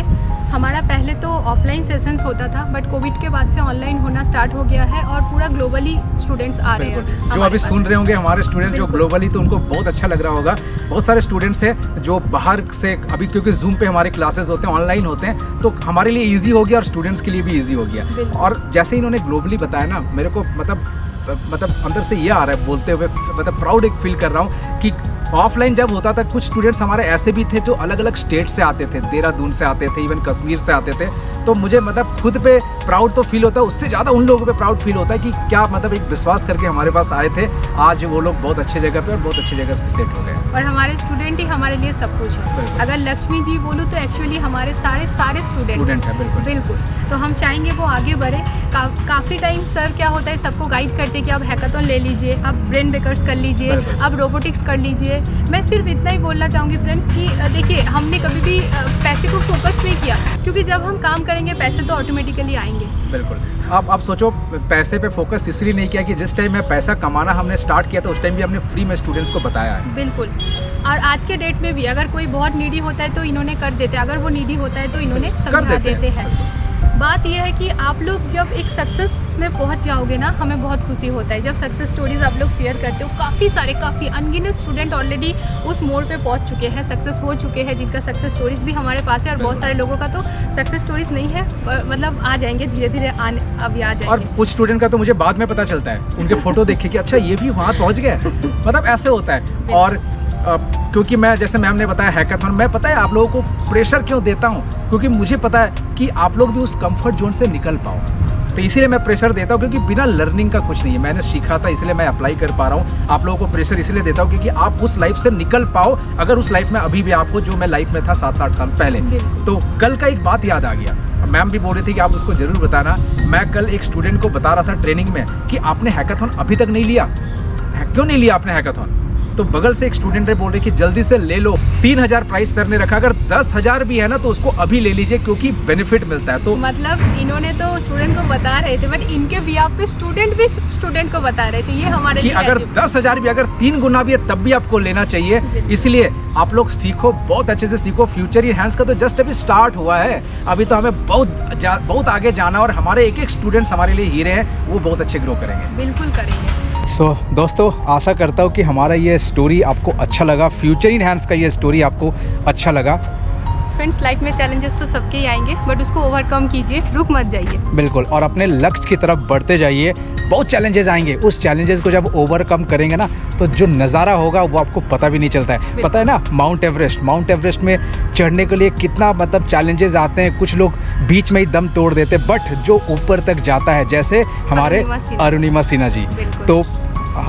हमारा पहले तो ऑफलाइन सेशंस होता था, बट कोविड के बाद से ऑनलाइन होना स्टार्ट हो गया है और पूरा ग्लोबली स्टूडेंट्स आ रहे हैं। जो अभी सुन रहे होंगे हमारे स्टूडेंट जो ग्लोबली, तो उनको बहुत अच्छा लग रहा होगा। बहुत सारे स्टूडेंट्स हैं जो बाहर से, अभी क्योंकि जूम पे हमारे क्लासेस होते हैं, ऑनलाइन होते हैं, तो हमारे लिए ईजी हो गया और स्टूडेंट्स के लिए भी ईजी हो गया। और जैसे इन्होंने ग्लोबली बताया ना, मेरे को मतलब अंदर से ये आ रहा है बोलते हुए, मतलब प्राउड एक फील कर रहा हूँ कि ऑफलाइन जब होता था, कुछ स्टूडेंट्स हमारे ऐसे भी थे जो अलग अलग स्टेट से आते थे, देहरादून से आते थे, इवन कश्मीर से आते थे। तो मुझे मतलब खुद पे प्राउड तो फील होता है, उससे ज़्यादा उन लोगों पे प्राउड फील होता है कि क्या मतलब एक विश्वास करके हमारे पास आए थे। आज वो लोग बहुत अच्छे जगह पे और बहुत अच्छी जगह पे सेट हो गए। और हमारे स्टूडेंट ही हमारे लिए सब कुछ है। अगर लक्ष्मी जी बोलूँ तो एक्चुअली हमारे सारे स्टूडेंट हैं। बिल्कुल। तो हम चाहेंगे वो आगे बढ़े। काफ़ी टाइम सर क्या होता है, सबको गाइड करते कि आप हैकाथॉन ले लीजिए, आप ब्रेन बेकर्स कर लीजिए, आप रोबोटिक्स कर लीजिए। मैं सिर्फ इतना ही बोलना चाहूँगी फ्रेंड्स कि देखिए, हमने कभी भी पैसे को फोकस नहीं किया, क्योंकि जब हम काम करेंगे पैसे तो ऑटोमेटिकली आएंगे। बिल्कुल। आप सोचो, पैसे पे फोकस इसलिए नहीं किया कि जिस टाइम में पैसा कमाना हमने स्टार्ट किया था, उस टाइम भी हमने फ्री में स्टूडेंट्स को बताया है। बिल्कुल। और आज के डेट में भी अगर कोई बहुत नीडी होता है तो इन्होंने कर देते, अगर वो नीडी होता है तो इन्होंने समझा देते हैं। बात यह है कि आप लोग जब एक सक्सेस में पहुंच जाओगे ना, हमें बहुत खुशी होता है जब सक्सेस स्टोरीज आप लोग शेयर करते हो। काफ़ी अनगिनत स्टूडेंट ऑलरेडी उस मोड़ पे पहुंच चुके हैं, सक्सेस हो चुके हैं, जिनका सक्सेस स्टोरीज भी हमारे पास है। और बहुत सारे लोगों का तो सक्सेस स्टोरीज नहीं है, मतलब आ जाएंगे धीरे धीरे, अभी आ जाएंगे। और कुछ स्टूडेंट का तो मुझे बाद में पता चलता है, उनके फोटो देखे कि अच्छा ये भी वहाँ पहुँच गए, मतलब ऐसे होता है। और क्योंकि मैं, जैसे मैम ने बताया हैकाथॉन, मैं पता है आप लोगों को प्रेशर क्यों देता हूँ, क्योंकि मुझे पता है कि आप लोग भी उस कंफर्ट जोन से निकल पाओ। तो इसीलिए मैं प्रेशर देता हूँ, क्योंकि बिना लर्निंग का कुछ नहीं है। मैंने सीखा था इसलिए मैं अप्लाई कर पा रहा हूँ। आप लोगों को प्रेशर इसलिए देता हूँ क्योंकि आप उस लाइफ से निकल पाओ, अगर उस लाइफ में अभी भी आपको जो मैं लाइफ में था 7-8 साल पहले। तो कल का एक बात याद आ गया, मैम भी बोल रही थी कि आप उसको जरूर बताना। मैं कल एक स्टूडेंट को बता रहा था ट्रेनिंग में कि आपने हैकाथॉन अभी तक नहीं लिया, क्यों नहीं लिया आपने हैकाथॉन? तो बगल से एक स्टूडेंट बोल रहे कि जल्दी से ले लो, 3000 प्राइस सर ने रखा, अगर 10,000 भी है ना तो उसको अभी ले लीजिए क्योंकि बेनिफिट मिलता है। तो मतलब इन्होंने तो स्टूडेंट को बता रहे थे, बट इनके बिहाफ पे स्टूडेंट भी स्टूडेंट को बता रहे थे, ये हमारे कि लिए अगर 10,000 भी, अगर 3 गुना भी है तब भी आपको लेना चाहिए। इसलिए आप लोग सीखो, बहुत अच्छे से सीखो। फ्यूचर इनहैंस का तो जस्ट अभी स्टार्ट हुआ है, अभी तो हमें बहुत आगे जाना, और हमारे एक स्टूडेंट्स हमारे लिए हीरे हैं, वो बहुत अच्छे ग्रो करेंगे। बिल्कुल करेंगे। दोस्तों, आशा करता हूँ कि हमारा ये स्टोरी आपको अच्छा लगा, फ्यूचर इनहैंस का ये स्टोरी आपको अच्छा लगा। फ्रेंड्स, लाइफ में चैलेंजेस तो सबके ही आएंगे, बट उसको ओवरकम कीजिए, रुक मत जाइए। बिल्कुल, और अपने लक्ष्य की तरफ बढ़ते जाइए। बहुत चैलेंजेस आएंगे, उस चैलेंजेस को जब ओवरकम करेंगे ना तो जो नज़ारा होगा वो आपको पता भी नहीं चलता है। पता है ना, माउंट एवरेस्ट में चढ़ने के लिए कितना मतलब चैलेंजेस आते हैं, कुछ लोग बीच में ही दम तोड़ देते, बट जो ऊपर तक जाता है, जैसे हमारे अरुणिमा सिन्हा जी, तो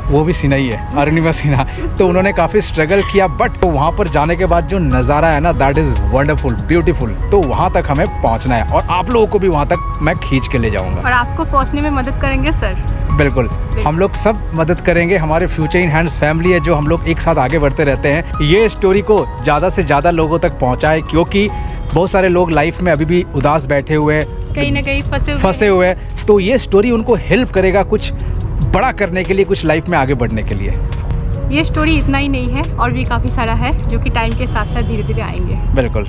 वो भी सिन्हा ही है, अरुणिमा सिन्हा, तो उन्होंने काफ़ी स्ट्रगल किया, बट वहाँ पर जाने के बाद जो नज़ारा है ना, दैट इज़ वंडरफुल, ब्यूटीफुल। तो वहाँ तक हमें पहुँचना है, और आप लोगों को भी वहाँ तक मैं खींच के ले जाऊँगा, और आपको पहुँचने में मदद करेंगे सर। बिल्कुल, हम लोग सब मदद करेंगे। हमारे फ्यूचर इनहैंस फैमिली है, जो हम लोग एक साथ आगे बढ़ते रहते हैं। ये स्टोरी को ज़्यादा से ज़्यादा लोगों तक पहुँचाए, क्योंकि बहुत सारे लोग लाइफ में अभी भी उदास बैठे हुए हैं, कहीं ना कहीं फंसे हुए हैं। तो ये स्टोरी उनको हेल्प करेगा कुछ बड़ा करने के लिए, कुछ लाइफ में आगे बढ़ने के लिए। ये स्टोरी इतना ही नहीं है, और भी काफ़ी सारा है जो कि टाइम के साथ साथ धीरे धीरे आएंगे। बिल्कुल।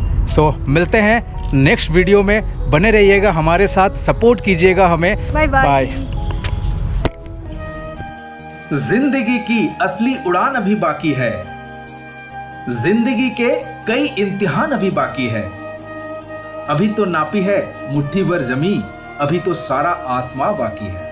मिलते हैं नेक्स्ट वीडियो में, बने रहिएगा हमारे साथ, सपोर्ट कीजिएगा हमें। Bye bye. जिंदगी की असली उड़ान अभी बाकी है, जिंदगी के कई इम्तिहान अभी बाकी है। अभी तो नापी है मुट्ठी भर जमी, अभी तो सारा आसमां बाकी है।